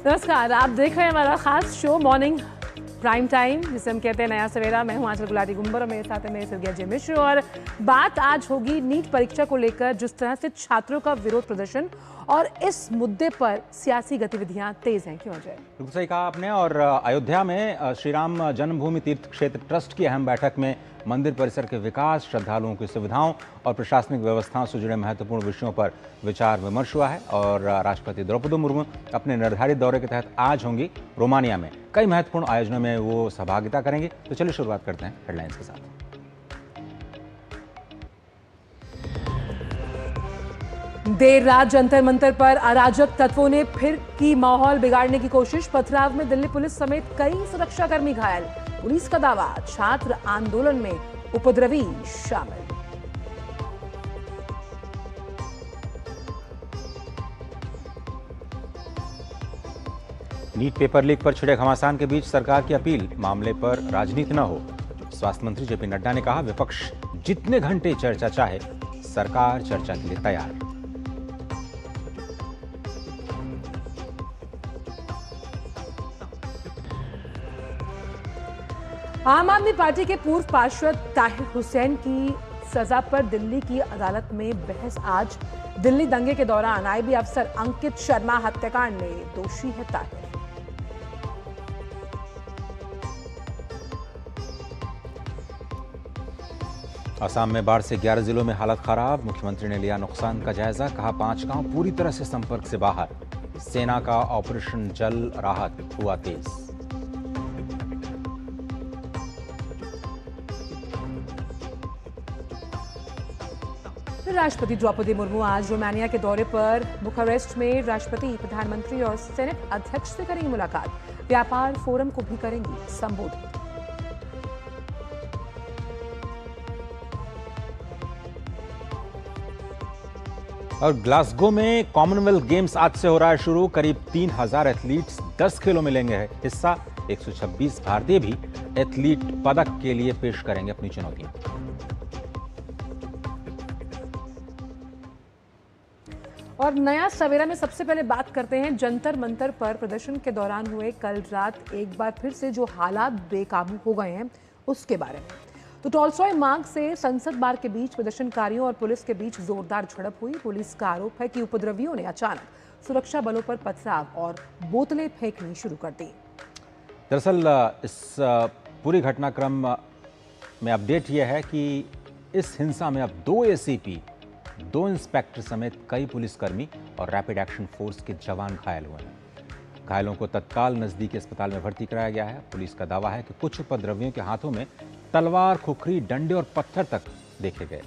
नमस्कार, आप देख रहे हैं हमारा खास शो मॉर्निंग प्राइम टाइम, जिसे हम कहते हैं नया सवेरा। मैं हूं आंचल गुलाटी गुंबर और मेरे साथ है मेरे स्वर्गीय जय मिश्र। और बात आज होगी नीट परीक्षा को लेकर जिस तरह से छात्रों का विरोध प्रदर्शन और इस मुद्दे पर सियासी गतिविधियां तेज हैं। क्यों अजय? बिल्कुल सही कहा आपने। और अयोध्या में श्री राम जन्मभूमि तीर्थ क्षेत्र ट्रस्ट की अहम बैठक में मंदिर परिसर के विकास, श्रद्धालुओं की सुविधाओं और प्रशासनिक व्यवस्थाओं से जुड़े महत्वपूर्ण विषयों पर विचार विमर्श हुआ है। और राष्ट्रपति द्रौपदी मुर्मू अपने निर्धारित दौरे के तहत आज होंगी रोमानिया में। कई महत्वपूर्ण आयोजनों में वो सहभागिता करेंगी। तो चलिए शुरुआत करते हैं हेडलाइंस के साथ। देर रात जंतर मंतर पर अराजक तत्वों ने फिर की माहौल बिगाड़ने की कोशिश। पथराव में दिल्ली पुलिस समेत कई सुरक्षाकर्मी घायल। पुलिस का दावा, छात्र आंदोलन में उपद्रवी शामिल। नीट पेपर लीक पर छिड़े घमासान के बीच सरकार की अपील, मामले पर राजनीति न हो। स्वास्थ्य मंत्री जेपी नड्डा ने कहा, विपक्ष जितने घंटे चर्चा चाहे, सरकार चर्चा के लिए तैयार। आम आदमी पार्टी के पूर्व पार्षद ताहिर हुसैन की सजा पर दिल्ली की अदालत में बहस आज। दिल्ली दंगे के दौरान आईबी अफसर अंकित शर्मा हत्याकांड में दोषी है ताहिर। असम में बाढ़ से 11 जिलों में हालत खराब। मुख्यमंत्री ने लिया नुकसान का जायजा, कहा 5 गांव पूरी तरह से संपर्क से बाहर। सेना का ऑपरेशन जल राहत हुआ तेज। राष्ट्रपति द्रौपदी मुर्मू आज रोमानिया के दौरे पर। बुखारेस्ट में राष्ट्रपति, प्रधानमंत्री और सेनेट अध्यक्ष से करेंगी मुलाकात। व्यापार फोरम को भी करेंगी संबोधित। और ग्लासगो में कॉमनवेल्थ गेम्स आज से हो रहा है शुरू। करीब 3000 एथलीट्स 10 खेलों में लेंगे हिस्सा। 126 भारतीय भी एथलीट पदक के लिए पेश करेंगे अपनी चुनौतियां। और नया सवेरा में सबसे पहले बात करते हैं जंतर मंतर पर प्रदर्शन के दौरान हुए कल रात एक बार फिर से जो हालात बेकाबू हो गए हैं उसके बारे में। तो टॉलस्टॉय मार्ग से संसद बाग के बीच प्रदर्शनकारियों और पुलिस के बीच जोरदार झड़प हुई। पुलिस का आरोप है कि उपद्रवियों ने अचानक सुरक्षा बलों पर पथराव और बोतलें फेंकनी शुरू कर दी। दरअसल इस पूरी घटनाक्रम में अपडेट यह है कि इस हिंसा में अब 2 एसीपी, 2 इंस्पेक्टर समेत कई पुलिसकर्मी और रैपिड एक्शन फोर्स के जवान घायल हुए हैं। घायलों को तत्काल नजदीकी अस्पताल में भर्ती कराया गया है। पुलिस का दावा है कि कुछ उपद्रवियों के हाथों में तलवार, खुखरी, डंडे और पत्थर तक देखे गए।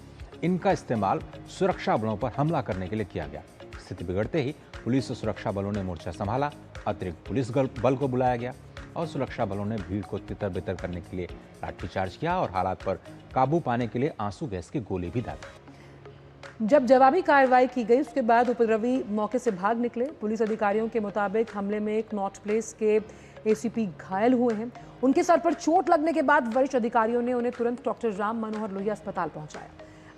इनका इस्तेमाल सुरक्षा बलों पर हमला करने के लिए किया गया। स्थिति बिगड़ते ही पुलिस और सुरक्षा बलों ने मोर्चा संभाला। अतिरिक्त पुलिस बल को बुलाया गया और सुरक्षा बलों ने भीड़ को तितर बितर करने के लिए लाठीचार्ज किया और हालात पर काबू पाने के लिए आंसू गैस की गोली भी डाली। जब जवाबी कार्रवाई की गई उसके बाद उपद्रवी मौके से भाग निकले। पुलिस अधिकारियों के मुताबिक हमले में एक नॉर्थ प्लेस के एसीपी घायल हुए हैं। उनके सर पर चोट लगने के बाद वरिष्ठ अधिकारियों ने उन्हें तुरंत डॉक्टर राम मनोहर लोहिया अस्पताल पहुंचाया।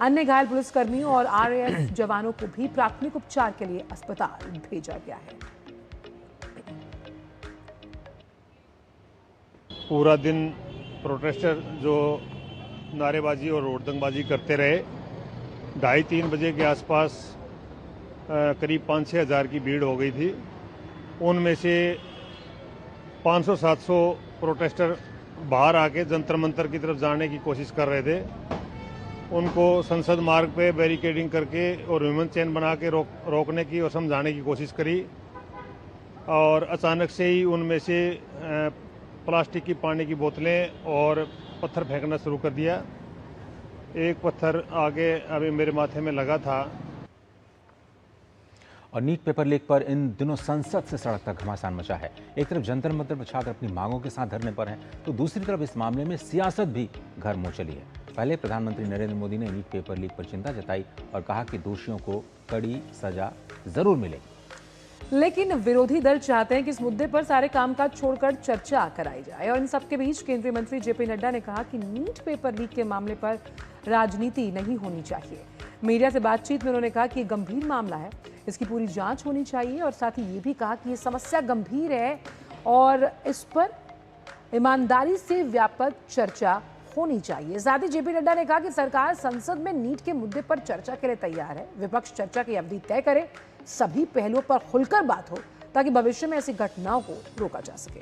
अन्य घायल पुलिसकर्मियों और आरएएफ जवानों को भी प्राथमिक उपचार के लिए अस्पताल भेजा गया है। पूरा दिन प्रोटेस्टर जो नारेबाजी और रोडदंगबाजी करते रहे। 2:30-3 बजे के आसपास करीब 5-6 हज़ार की भीड़ हो गई थी। उनमें से 500-700 प्रोटेस्टर बाहर आके जंतर मंतर की तरफ जाने की कोशिश कर रहे थे। उनको संसद मार्ग पे बैरिकेडिंग करके और ह्यूमन चेन बना के रोकने की और समझाने की कोशिश करी। और अचानक से ही उनमें से प्लास्टिक की पानी की बोतलें और पत्थर फेंकना शुरू कर दिया। एक पत्थर आगे अभी मेरे माथे में लगा था। और नीट पेपर लीक पर इन दिनों संसद से सड़क तक घमासान मचा है। एक तरफ जंतर मंतर पर छात्र अपनी मांगों के साथ धरने पर हैं, तो दूसरी तरफ इस मामले में सियासत भी घर मुंह चली है। पहले प्रधानमंत्री नरेंद्र मोदी ने नीट पेपर लीक पर चिंता जताई और कहा कि दोषियों को कड़ी सजा जरूर मिलेगी। लेकिन विरोधी दल चाहते हैं कि इस मुद्दे पर सारे कामकाज छोड़कर चर्चा कराई जाए। और इन सबके बीच केंद्रीय मंत्री जेपी नड्डा ने कहा कि नीट पेपर लीक के मामले पर राजनीति नहीं होनी चाहिए। मीडिया से बातचीत में उन्होंने कहा कि ये गंभीर मामला है, इसकी पूरी जांच होनी चाहिए और साथ ही ये भी कहा कि ये समस्या गंभीर है और इस पर ईमानदारी से व्यापक चर्चा होनी चाहिए। साथ ही जेपी नड्डा ने कहा कि सरकार संसद में नीट के मुद्दे पर चर्चा के लिए तैयार है। विपक्ष चर्चा की अवधि तय करे, सभी पहलुओं पर खुलकर बात हो ताकि भविष्य में ऐसी घटनाओं को रोका जा सके।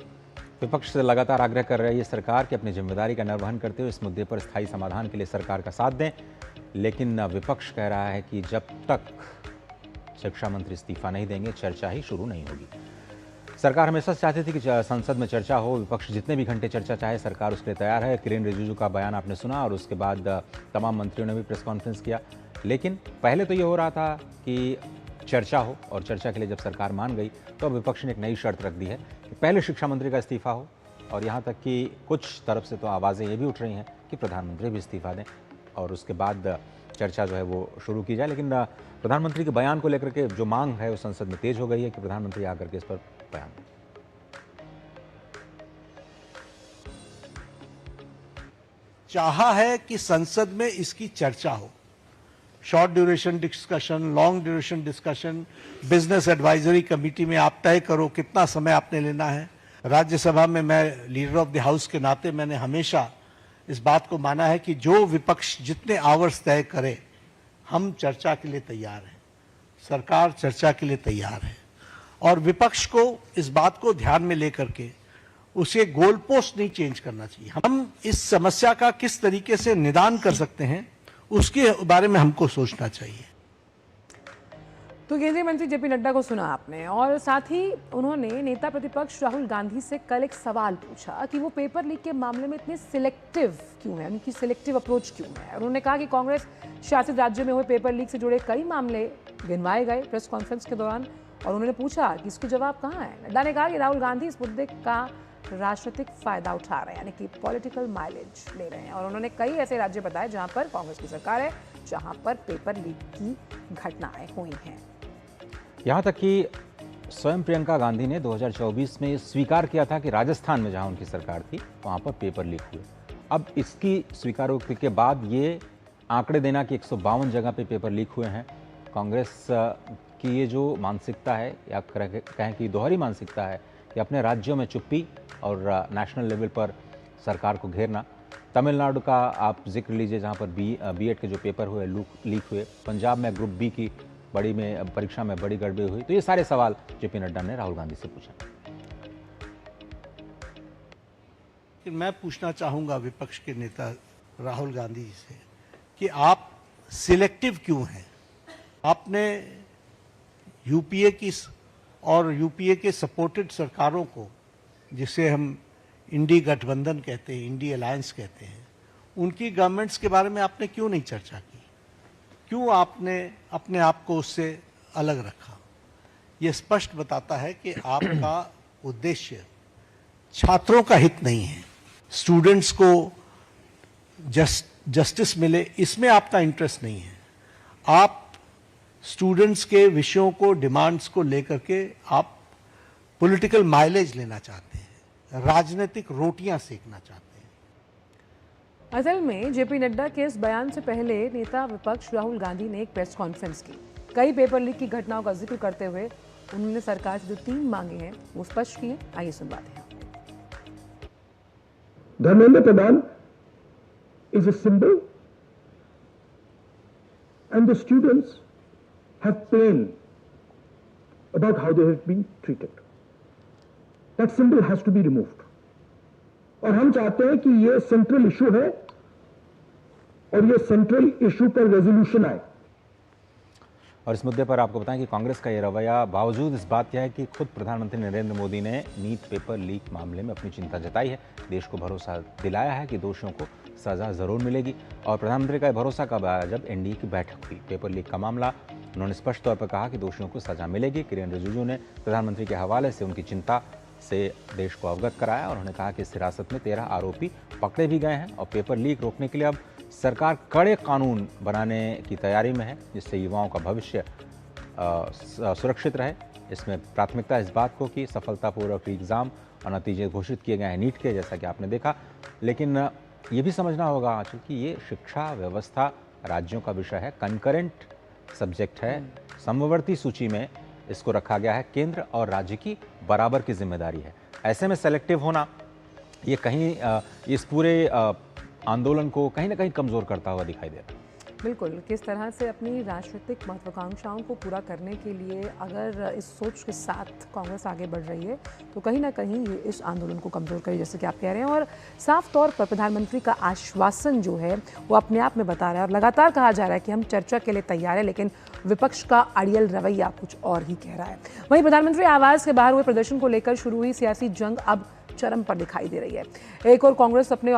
विपक्ष से लगातार आग्रह कर रही है सरकार कि अपनी जिम्मेदारी का निर्वहन करते हुए इस मुद्दे पर स्थायी समाधान के लिए सरकार का साथ दें, लेकिन विपक्ष कह रहा है कि जब तक शिक्षा मंत्री इस्तीफा नहीं देंगे चर्चा ही शुरू नहीं होगी। सरकार हमेशा से चाहती थी कि संसद में चर्चा हो, विपक्ष जितने भी घंटे चर्चा चाहे सरकार उसके लिए तैयार है। किरेन रिजिजू का बयान आपने सुना और उसके बाद तमाम मंत्रियों ने भी प्रेस कॉन्फ्रेंस किया, लेकिन पहले तो ये हो रहा था कि चर्चा हो और चर्चा के लिए जब सरकार मान गई तो अब विपक्ष ने एक नई शर्त रख दी है कि पहले शिक्षा मंत्री का इस्तीफा हो और यहाँ तक कि कुछ तरफ से तो आवाज़ें ये भी उठ रही हैं कि प्रधानमंत्री भी इस्तीफा दें और उसके बाद चर्चा जो है वो शुरू की जाए। लेकिन प्रधानमंत्री के बयान को लेकर के जो मांग है वो संसद में तेज हो गई है कि प्रधानमंत्री आकर के इस पर बयान दें। चाहा है कि संसद में इसकी चर्चा हो, short duration discussion, long duration discussion, business advisory committee में आप तय करो कितना समय आपने लेना है। राज्यसभा में मैं लीडर ऑफ द हाउस के नाते मैंने हमेशा इस बात को माना है कि जो विपक्ष जितने आवर्स तय करे हम चर्चा के लिए तैयार हैं, सरकार चर्चा के लिए तैयार है और विपक्ष को इस बात को ध्यान में लेकर के उसे गोल पोस्ट नहीं चेंज करना चाहिए। हम इस समस्या का किस तरीके से निदान कर सकते हैं उसके बारे में हमको सोचना चाहिए। तो केंद्रीय मंत्री जेपी नड्डा को सुना आपने और साथ ही उन्होंने नेता प्रतिपक्ष राहुल गांधी से कल एक सवाल पूछा कि वो पेपर लीक के मामले में इतने सिलेक्टिव क्यों है, उनकी सिलेक्टिव अप्रोच क्यों है। उन्होंने कहा कि कांग्रेस शासित राज्यों में हुए पेपर लीक से जुड़े कई मामले गिनवाए गए प्रेस कॉन्फ्रेंस के दौरान और उन्होंने पूछा कि इसके जवाब कहाँ है। नड्डा ने कहा कि राहुल गांधी इस मुद्दे का राजनीतिक फायदा उठा रहे हैं, यानी कि पॉलिटिकल माइलेज ले रहे हैं और उन्होंने कई ऐसे राज्य बताए जहां पर कांग्रेस की सरकार है, जहां पर पेपर लीक की घटनाएं हुई हैं। यहाँ तक कि स्वयं प्रियंका गांधी ने 2024 में स्वीकार किया था कि राजस्थान में जहां उनकी सरकार थी वहां पर पेपर लीक हुए। अब इसकी स्वीकारोक्ति के बाद ये आंकड़े देना कि 152 जगह पे पेपर लीक हुए हैं, कांग्रेस की ये जो मानसिकता है या कहें कि दोहरी मानसिकता है कि अपने राज्यों में चुप्पी और नेशनल लेवल पर सरकार को घेरना। तमिलनाडु का आप जिक्र लीजिए जहां पर बीएड के जो पेपर हुए लीक हुए, पंजाब में ग्रुप बी की परीक्षा में बड़ी गड़बड़ी हुई। तो ये सारे सवाल जेपी नड्डा ने राहुल गांधी से पूछा। मैं पूछना चाहूंगा विपक्ष के नेता राहुल गांधी जी से कि आप सिलेक्टिव क्यों हैं। आपने यूपीए की और यूपीए के सपोर्टेड सरकारों को, जिसे हम इंडी गठबंधन कहते हैं, इंडी अलायंस कहते हैं, उनकी गवर्नमेंट्स के बारे में आपने क्यों नहीं चर्चा की, क्यों आपने अपने आप को उससे अलग रखा। यह स्पष्ट बताता है कि आपका उद्देश्य छात्रों का हित नहीं है, स्टूडेंट्स को जस्टिस मिले इसमें आपका इंटरेस्ट नहीं है। आप स्टूडेंट्स के विषयों को, डिमांड्स को लेकर के आप पॉलिटिकल माइलेज लेना चाहते हैं, राजनीतिक रोटियां सेकना चाहते हैं। असल में जेपी नड्डा के इस बयान से पहले नेता विपक्ष राहुल गांधी ने एक प्रेस कॉन्फ्रेंस की। कई पेपर लीक की घटनाओं का जिक्र करते हुए उन्होंने सरकार से जो 3 मांगे हैं वो स्पष्ट किए। आइए सुनवाते हैं। Dharmendra Pradhan is a symbol and the students have pain about how they have been treated. That symbol has to be removed. और हम चाहते हैं कि ये सेंट्रल इशू है और ये सेंट्रल इशू पर रेजोल्यूशन आए। और इस मुद्दे पर आपको बताएं कि कांग्रेस का ये रवैया बावजूद इस बात के है कि खुद प्रधानमंत्री नरेंद्र मोदी ने नीट पेपर लीक मामले में अपनी चिंता जताई है, देश को भरोसा दिलाया है कि दोषियों को सजा जरूर मिलेगी। और प्रधानमंत्री का भरोसा कब आया, जब एनडीए की बैठक हुई। पेपर लीक का मामला उन्होंने स्पष्ट तौर पर कहा कि दोषियों को सजा मिलेगी। किरेन रिजिजू ने प्रधानमंत्री के हवाले से उनकी चिंता से देश को अवगत कराया और उन्होंने कहा कि इस हिरासत में 13 आरोपी पकड़े भी गए हैं और पेपर लीक रोकने के लिए अब सरकार कड़े कानून बनाने की तैयारी में है, जिससे युवाओं का भविष्य सुरक्षित रहे। इसमें प्राथमिकता इस बात को कि सफलतापूर्वक एग्ज़ाम और नतीजे घोषित किए गए हैं नीट के, जैसा कि आपने देखा। लेकिन ये भी समझना होगा चूँकि ये शिक्षा व्यवस्था राज्यों का विषय है, कंकरेंट सब्जेक्ट है, समवर्ती सूची में इसको रखा गया है। केंद्र और राज्य की बराबर की जिम्मेदारी है। ऐसे में सेलेक्टिव होना ये कहीं इस पूरे आंदोलन को कहीं ना कहीं कमजोर करता हुआ दिखाई दे रहा है। बिल्कुल, किस तरह से अपनी राजनीतिक महत्वाकांक्षाओं को पूरा करने के लिए अगर इस सोच के साथ कांग्रेस आगे बढ़ रही है तो कहीं ना कहीं ये इस आंदोलन को कमज़ोर करे, जैसे कि आप कह रहे हैं। और साफ तौर पर प्रधानमंत्री का आश्वासन जो है वो अपने आप में बता रहा है, और लगातार कहा जा रहा है कि हम चर्चा के लिए तैयार है, लेकिन विपक्ष का अड़ियल रवैया कुछ और ही कह रहा है। वहीं प्रधानमंत्री आवास के बाहर हुए प्रदर्शन को लेकर शुरू हुई सियासी जंग अब चरम पर दिखाई दे रही है। एक और कांग्रेस अपने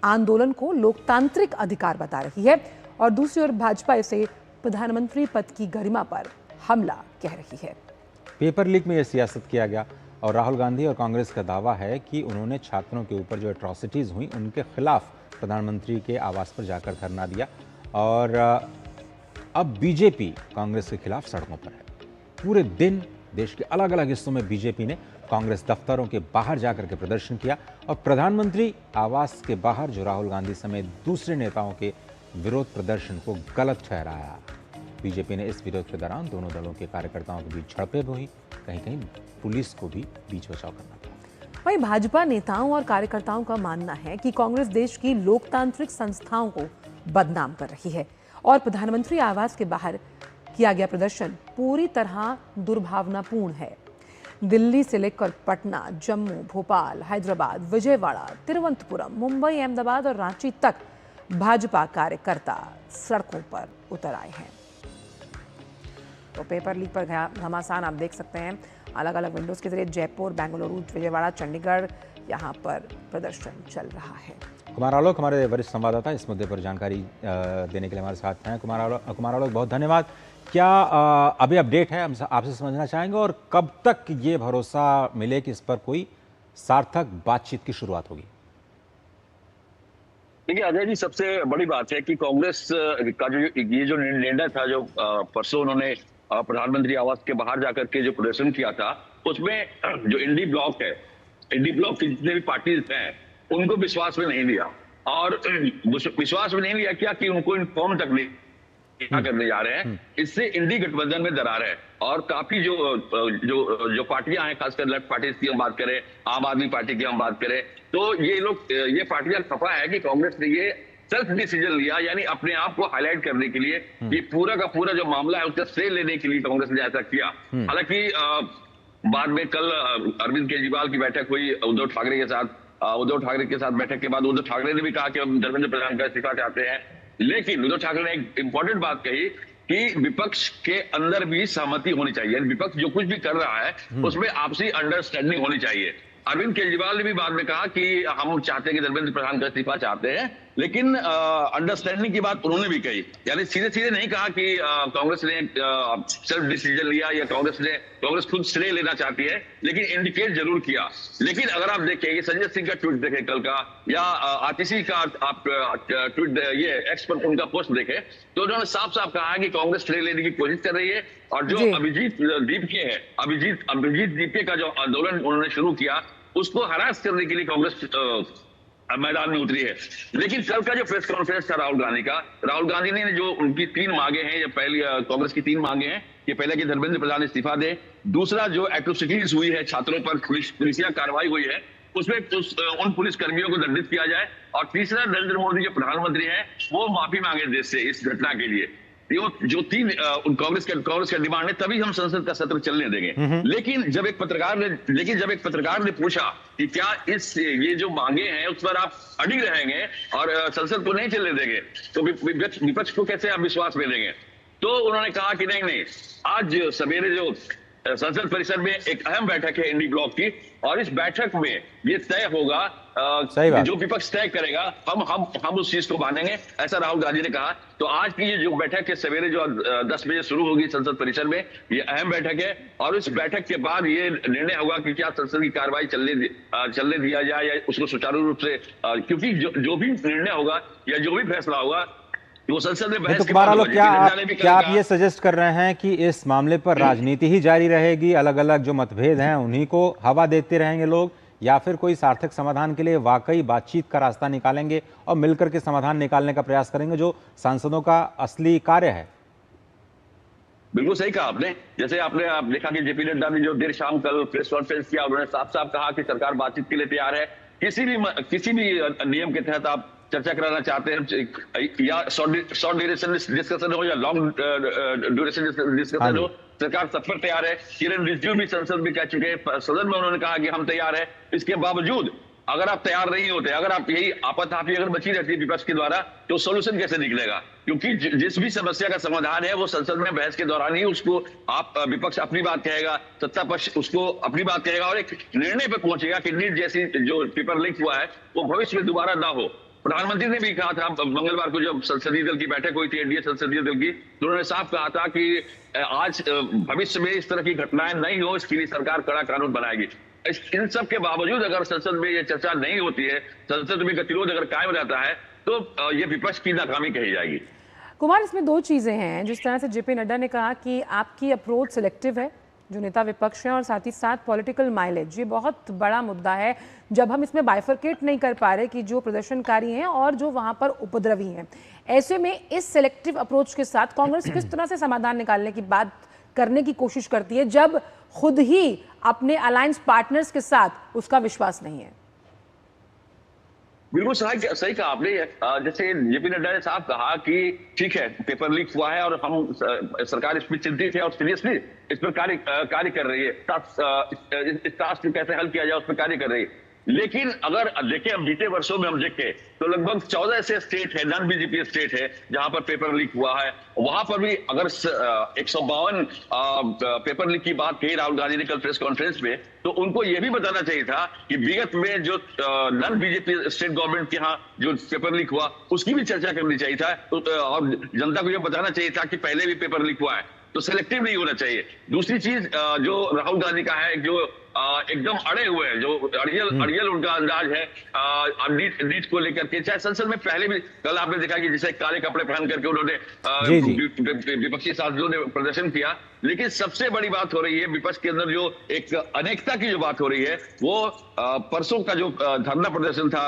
आंदोलन को लोकतांत्रिक अधिकार बता रही है और दूसरी ओर भाजपा इसे प्रधानमंत्री पद की गरिमा पर हमला कह रही है। पेपर लीक में यह सियासत किया गया और राहुल गांधी और कांग्रेस का दावा है कि उन्होंने छात्रों के ऊपर जो एट्रॉसिटीज हुई उनके खिलाफ प्रधानमंत्री के आवास पर जाकर धरना दिया और अब बीजेपी कांग्रेस के खिलाफ सड़कों पर है। पूरे दिन देश के अलग अलग हिस्सों में बीजेपी ने कांग्रेस दफ्तरों के बाहर जाकर के प्रदर्शन किया और प्रधानमंत्री आवास के बाहर जो राहुल गांधी समेत दूसरे नेताओं के विरोध प्रदर्शन को गलत ठहराया। बीजेपी ने इस विरोध के दौरान दोनों दलों के कार्यकर्ताओं के बीच झड़पें हुई, कहीं कहीं पुलिस को भी बीच बचाव करना पड़ा। वहीं भाजपा नेताओं और कार्यकर्ताओं का मानना है कि कांग्रेस देश की लोकतांत्रिक संस्थाओं को बदनाम कर रही है और प्रधानमंत्री आवास के बाहर किया गया प्रदर्शन पूरी तरह दुर्भावनापूर्ण है। दिल्ली से लेकर पटना, जम्मू, भोपाल, हैदराबाद, विजयवाड़ा, तिरुवनंतपुरम, मुंबई, अहमदाबाद और रांची तक भाजपा कार्यकर्ता सड़कों पर उतर आए हैं। तो पेपर लीक पर घमासान आप देख सकते हैं अलग अलग विंडोज के जरिए। जयपुर, बेंगलुरु, विजयवाड़ा, चंडीगढ़, यहाँ पर प्रदर्शन चल रहा है। कुमार आलोक हमारे वरिष्ठ संवाददाता इस मुद्दे पर जानकारी देने के लिए हमारे साथ हैं। कुमार आलोक बहुत धन्यवाद। क्या अभी अपडेट है, हम आपसे समझना चाहेंगे और कब तक ये भरोसा मिले कि इस पर कोई सार्थक बातचीत की शुरुआत होगी? देखिए अजय जी, सबसे बड़ी बात है कि कांग्रेस का जो निर्णय था, जो परसों उन्होंने प्रधानमंत्री आवास के बाहर जाकर के जो प्रदर्शन किया था, उसमें जो इंडी ब्लॉक है, इंडी ब्लॉक की जितने भी पार्टीज हैं उनको विश्वास में नहीं लिया और विश्वास में नहीं लिया क्या कि उनको इन्फॉर्म तक नहीं क्या करने जा रहे हैं। इससे इंडी गठबंधन में दरार है और काफी जो पार्टियां हैं, खासकर लेफ्ट पार्टी की हम बात करें, आम आदमी पार्टी की हम बात करें, तो ये पार्टियां खफा है कि कांग्रेस ने ये सेल्फ डिसीजन लिया, यानी अपने आप को हाईलाइट करने के लिए कि पूरा का पूरा जो मामला है उसका श्रेय लेने के लिए कांग्रेस ने ऐसा किया। हालांकि बाद में कल अरविंद केजरीवाल की बैठक हुई उद्धव ठाकरे के साथ। उद्धव ठाकरे के साथ बैठक के बाद उद्धव ठाकरे ने भी कहा कि हम धर्मेंद्र प्रधान का इस्तीफा चाहते हैं, लेकिन उद्धव ठाकरे ने एक इंपॉर्टेंट बात कही कि विपक्ष के अंदर भी सहमति होनी चाहिए। विपक्ष जो कुछ भी कर रहा है उसमें आपसी अंडरस्टैंडिंग होनी चाहिए। अरविंद केजरीवाल ने भी बाद में कहा कि हम चाहते हैं कि धर्मेंद्र प्रधान का इस्तीफा चाहते हैं, लेकिन अंडरस्टैंडिंग की बात उन्होंने भी कही। यानी सीधे सीधे नहीं कहा कि कांग्रेस ने सेल्फ डिसीजन लिया या कांग्रेस खुद श्रेय लेना चाहती है, लेकिन इंडिकेट जरूर किया। लेकिन अगर आप देखें संजय सिंह का ट्वीट देखें कल का, या आतिशी का आप ट्वीट ये एक्स पर उनका पोस्ट देखें, तो उन्होंने साफ साफ कहा है कि कांग्रेस श्रेय लेने की कोशिश कर रही है। और जो अभिजीत दीपके है, अभिजीत दीपके का जो आंदोलन उन्होंने शुरू किया, उसको हरास करने के लिए कांग्रेस मैदान में उतरी है। लेकिन कल का जो प्रेस कॉन्फ्रेंस था राहुल गांधी ने जो उनकी 3 मांगे हैं, या पहली कांग्रेस की 3 मांगे हैं कि पहले कि धर्मेंद्र प्रधान इस्तीफा दे, दूसरा जो एट्रोसिटीज हुई है, छात्रों पर पुलिसिया कार्रवाई हुई है उसमें उन पुलिस कर्मियों को दंडित किया जाए, और तीसरा नरेंद्र मोदी जो प्रधानमंत्री हैं वो माफी मांगे देश से इस घटना के लिए। जो 3 कांग्रेस का डिमांड है, तभी हम संसद का सत्र चलने देंगे। लेकिन जब एक पत्रकार ने पूछा कि क्या ये जो मांगे हैं उस पर आप अडिग रहेंगे और संसद को नहीं चलने देंगे, तो विपक्ष को कैसे आप विश्वास में देंगे, तो उन्होंने कहा कि नहीं, आज सवेरे जो संसद परिसर में एक अहम बैठक है इंडी ब्लॉक की, और इस बैठक में ये तय होगा, जो विपक्ष तय करेगा हम उस चीज को मानेंगे, ऐसा राहुल गांधी ने कहा। तो आज की ये जो बैठक है सवेरे जो 10 बजे शुरू होगी संसद परिसर में, ये अहम बैठक है, और इस बैठक के बाद ये निर्णय होगा कि क्या संसद की कार्रवाई चलने दिया जाए या उसको सुचारू रूप से, क्योंकि जो भी निर्णय होगा या जो भी फैसला होगा वो संसद में बहस के बाद होगा। क्या आप ये सजेस्ट कर रहे हैं कि इस मामले पर राजनीति ही जारी रहेगी, अलग अलग जो मतभेद हैं उन्हीं को हवा देते रहेंगे लोग, या फिर कोई सार्थक समाधान के लिए वाकई बातचीत का रास्ता निकालेंगे और मिलकर के समाधान निकालने का प्रयास करेंगे, जो सांसदों का असली कार्य है? बिल्कुल सही कहा आपने। जैसे आप देखा कि जेपी नड्डा ने जो देर शाम कल प्रेस कॉन्फ्रेंस किया, उन्होंने साफ साफ कहा कि सरकार बातचीत के लिए तैयार है। किसी भी नियम के तहत आप चर्चा कराना चाहते हैं, या शॉर्ट ड्यूरेशन डिस्कशन हो या लॉन्ग ड्यूरेशन डिस्कशन हो, सरकार सब पर तैयार है। किरण रिजिजू भी संसद में कह चुके हैं, सदन में उन्होंने कहा कि हम तैयार है। इसके बावजूद अगर आप तैयार नहीं होते, अगर आप यही आपाधापी अगर बची रहती है विपक्ष के द्वारा, तो सोल्यूशन कैसे निकलेगा? क्योंकि जिस भी समस्या का समाधान है वो संसद में बहस के दौरान ही उसको आप विपक्ष अपनी बात कहेगा, सत्ता पक्ष उसको अपनी बात कहेगा और एक निर्णय पर पहुंचेगा कि नीट जैसी जो पेपर लीक हुआ है वो भविष्य में दोबारा ना हो। प्रधानमंत्री ने भी कहा था मंगलवार को जब संसदीय दल की बैठक हुई थी, एनडीए संसदीय दल की, तो उन्होंने साफ कहा था कि आज भविष्य में इस तरह की घटनाएं नहीं हो, इसके लिए सरकार कड़ा कानून बनाएगी। इन सब के बावजूद अगर संसद में ये चर्चा नहीं होती है, संसद में गतिरोध अगर कायम रहता है, तो ये विपक्ष की नाकामी कही जाएगी। कुमार, इसमें दो चीजें हैं। जिस तरह से जेपी नड्डा ने कहा कि आपकी अप्रोच सिलेक्टिव है, जो नेता विपक्ष है, और साथ ही साथ पॉलिटिकल माइलेज, ये बहुत बड़ा मुद्दा है जब हम इसमें बाइफरकेट नहीं कर पा रहे कि जो प्रदर्शनकारी हैं और जो वहां पर उपद्रवी हैं। ऐसे में इस सिलेक्टिव अप्रोच के साथ कांग्रेस किस तरह से समाधान निकालने की बात करने की कोशिश करती है जब खुद ही अपने अलायंस पार्टनर्स के साथ उसका विश्वास नहीं है? बिल्कुल सही कहा आपने। जैसे जेपी नड्डा ने साफ कहा कि ठीक है, पेपर लीक हुआ है और हम सरकार इसमें चिंतित है और सीरियसली इस पर कार्य कर रही है, इस टास्क को कैसे हल किया जाए उस पर कार्य कर रही है। लेकिन अगर देखें, हम बीते वर्षों में हम देखें तो लगभग 14 ऐसे स्टेट है, नॉन बीजेपी स्टेट है, जहां पर पेपर लीक हुआ है। वहां पर भी अगर 152 पेपर लीक की बात कही राहुल गांधी ने कल प्रेस कॉन्फ्रेंस में, तो उनको यह भी बताना चाहिए था कि विगत में जो नॉन बीजेपी स्टेट गवर्नमेंट के यहाँ जो पेपर लीक हुआ उसकी भी चर्चा करनी चाहिए था, और जनता को यह बताना चाहिए था कि पहले भी पेपर लीक हुआ है। तो सिलेक्टिव नहीं होना चाहिए। दूसरी चीज जो राहुल गांधी का है, जो एकदम अड़े हुए हैं, जो अड़ियल उनका अंदाज है नीट को लेकर के, चाहे संसद में पहले भी कल आपने देखा कि जैसे काले कपड़े पहन करके उन्होंने विपक्षी सांसदों ने प्रदर्शन किया। लेकिन सबसे बड़ी बात हो रही है विपक्ष के अंदर जो एक अनेकता की जो बात हो रही है, वो परसों का जो धरना प्रदर्शन था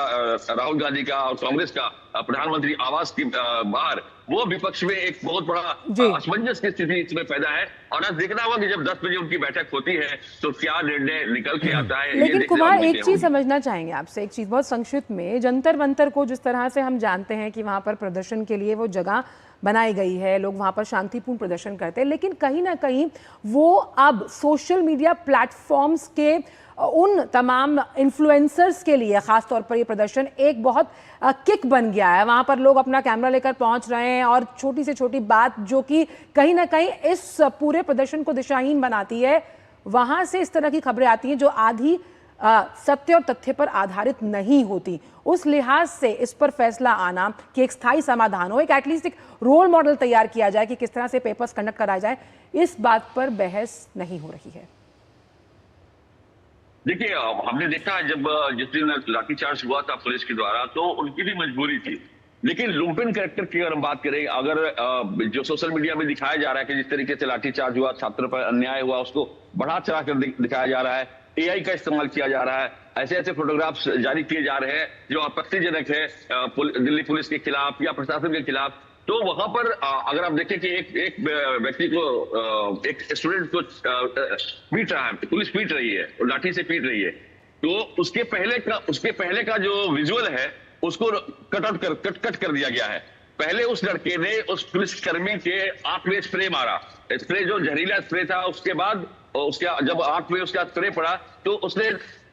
राहुल गांधी का और कांग्रेस का प्रधानमंत्री आवास के बाहर, वो विपक्ष में एक बहुत बड़ा असमंजस की स्थिति इसमें पैदा है। और आज देखना होगा कि जब 10 बजे उनकी बैठक होती है तो क्या निर्णय निकल के आता है। लेकिन कुमार, एक चीज समझना चाहेंगे आपसे, एक चीज बहुत संक्षिप्त में। जंतर मंतर को जिस तरह से हम जानते हैं कि वहां पर प्रदर्शन के लिए वो जगह बनाई गई है, लोग वहां पर शांतिपूर्ण प्रदर्शन करते हैं, लेकिन कहीं ना कहीं वो अब सोशल मीडिया प्लेटफॉर्म्स के उन तमाम इन्फ्लुएंसर्स के लिए खासतौर पर ये प्रदर्शन एक बहुत किक बन गया है। वहां पर लोग अपना कैमरा लेकर पहुंच रहे हैं और छोटी से छोटी बात जो कि कहीं ना कहीं इस पूरे प्रदर्शन को दिशाहीन बनाती है, वहां से इस तरह की खबरें आती हैं जो आधी सत्य और तथ्य पर आधारित नहीं होती। उस लिहाज से इस पर फैसला आना कि एक स्थायी समाधान हो, एक एटलीस्ट एक रोल मॉडल तैयार किया जाए कि किस तरह से पेपर्स कंडक्ट कराया जाए, इस बात पर बहस नहीं हो रही है। देखिए, हमने देखा है जब जिस दिन लाठीचार्ज हुआ था पुलिस के द्वारा, तो उनकी भी मजबूरी थी। लेकिन लुम्पेन कैरेक्टर की अगर हम बात करें, अगर जो सोशल मीडिया में दिखाया जा रहा है कि जिस तरीके से लाठीचार्ज हुआ, छात्र पर अन्याय हुआ, उसको बढ़ा चढ़ा कर दिखाया जा रहा है, एआई का इस्तेमाल किया जा रहा है, ऐसे ऐसे फोटोग्राफ्स जारी किए जा रहे हैं जो आपत्तिजनक है दिल्ली पुलिस के खिलाफ या प्रशासन के खिलाफ, तो वहां पर अगर आप देखें कि एक व्यक्ति को, एक स्टूडेंट को पीट रहा है, पुलिस पीट रही है और लाठी से पीट रही है, तो उसके पहले का जो विजुअल है उसको कट कर दिया गया है। पहले उस लड़के ने उस पुलिसकर्मी के आंख में स्प्रे मारा, स्प्रे जो जहरीला स्प्रे था। उसके बाद जब आंख में उसका स्प्रे पड़ा तो उसने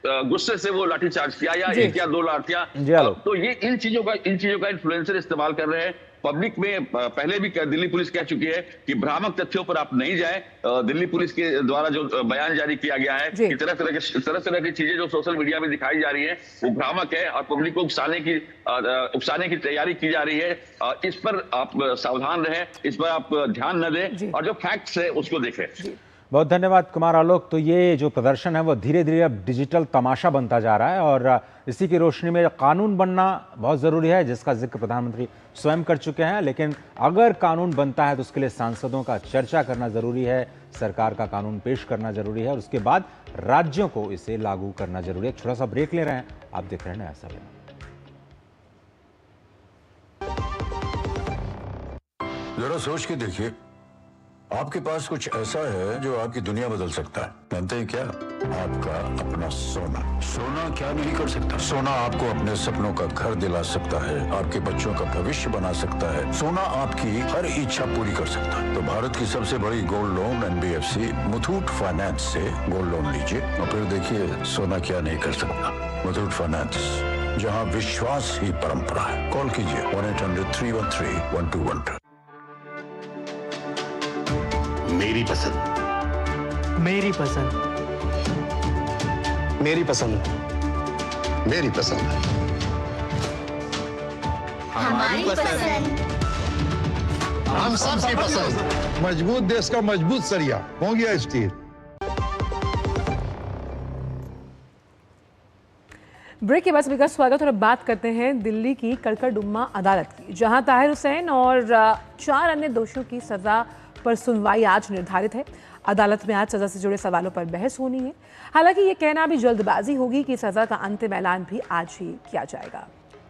गुस्से से वो लाठीचार्ज किया, या एक या दो लाठियां। तो ये इन चीजों का इन्फ्लुएंसर इस्तेमाल कर रहे हैं। पब्लिक में पहले भी दिल्ली पुलिस कह चुकी है कि भ्रामक तथ्यों पर आप नहीं जाएं। दिल्ली पुलिस के द्वारा जो बयान जारी किया गया है कि तरह की चीजें जो सोशल मीडिया में दिखाई जा रही है वो भ्रामक है और पब्लिक को उकसाने की तैयारी की जा रही है। इस पर आप सावधान रहें, इस पर आप ध्यान न दें और जो फैक्ट्स है उसको देखें। बहुत धन्यवाद कुमार आलोक। तो ये जो प्रदर्शन है वो धीरे धीरे अब डिजिटल तमाशा बनता जा रहा है और इसी की रोशनी में कानून बनना बहुत ज़रूरी है, जिसका जिक्र प्रधानमंत्री स्वयं कर चुके हैं। लेकिन अगर कानून बनता है तो उसके लिए सांसदों का चर्चा करना ज़रूरी है, सरकार का कानून पेश करना ज़रूरी है और उसके बाद राज्यों को इसे लागू करना ज़रूरी है। छोटा सा ब्रेक ले रहे हैं, आप देख रहे हैं नया सवेरा। जरा सोच के देखिए, आपके पास कुछ ऐसा है जो आपकी दुनिया बदल सकता है। जानते हैं क्या? आपका अपना सोना। सोना क्या नहीं कर सकता? सोना आपको अपने सपनों का घर दिला सकता है, आपके बच्चों का भविष्य बना सकता है। सोना आपकी हर इच्छा पूरी कर सकता है। तो भारत की सबसे बड़ी gold loan NBFC Muthoot finance से गोल्ड लोन लीजिए और फिर देखिए सोना क्या नहीं कर सकता। मुथूट फाइनेंस, जहाँ विश्वास ही परंपरा है। कॉल कीजिए 1-800-313-1212। मेरी पसंद, मेरी पसंद, मेरी पसंद, मेरी पसंद, हमारी पसंद, हम सबकी पसंद। मजबूत देश का मजबूत सरिया हो गया स्टील। ब्रेक के बाद सभी का स्वागत। और अब बात करते हैं दिल्ली की कड़कड़डुम्मा अदालत की, जहां ताहिर हुसैन और 4 अन्य दोषियों की सजा पर सुनवाई आज निर्धारित है। अदालत में आज सजा से जुड़े सवालों पर बहस होनी है। हालांकि ये कहना भी जल्दबाजी होगी कि सजा का अंतिम ऐलान भी आज ही किया जाएगा।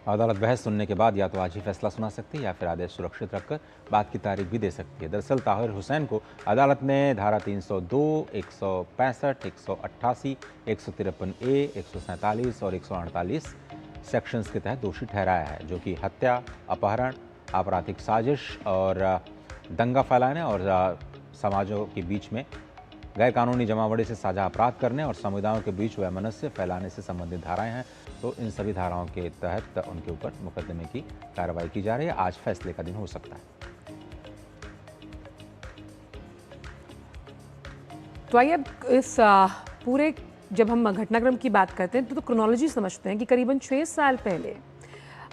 अदालत बहस सुनने के बाद या तो आज ही फैसला सुना सकती है या फिर आदेश सुरक्षित रखकर बाद की तारीख भी दे सकती है। दरअसल ताहिर हुसैन को अदालत ने धारा 302, 165, 188, 153A, 147 और 148 सेक्शंस के तहत दोषी ठहराया है, जो कि हत्या, अपहरण, आपराधिक साजिश और दंगा फैलाने और समाजों के बीच में गैर कानूनी जमावड़े से साझा अपराध करने और समुदायों के बीच वैमनस्य फैलाने से संबंधित धाराएं हैं। तो इन सभी धाराओं के तहत उनके ऊपर मुकदमे की कार्रवाई की जा रही है। आज फैसले का दिन हो सकता है। तो आइए अब इस पूरे जब हम घटनाक्रम की बात करते हैं तो क्रोनोलॉजी समझते हैं कि करीबन 6 साल पहले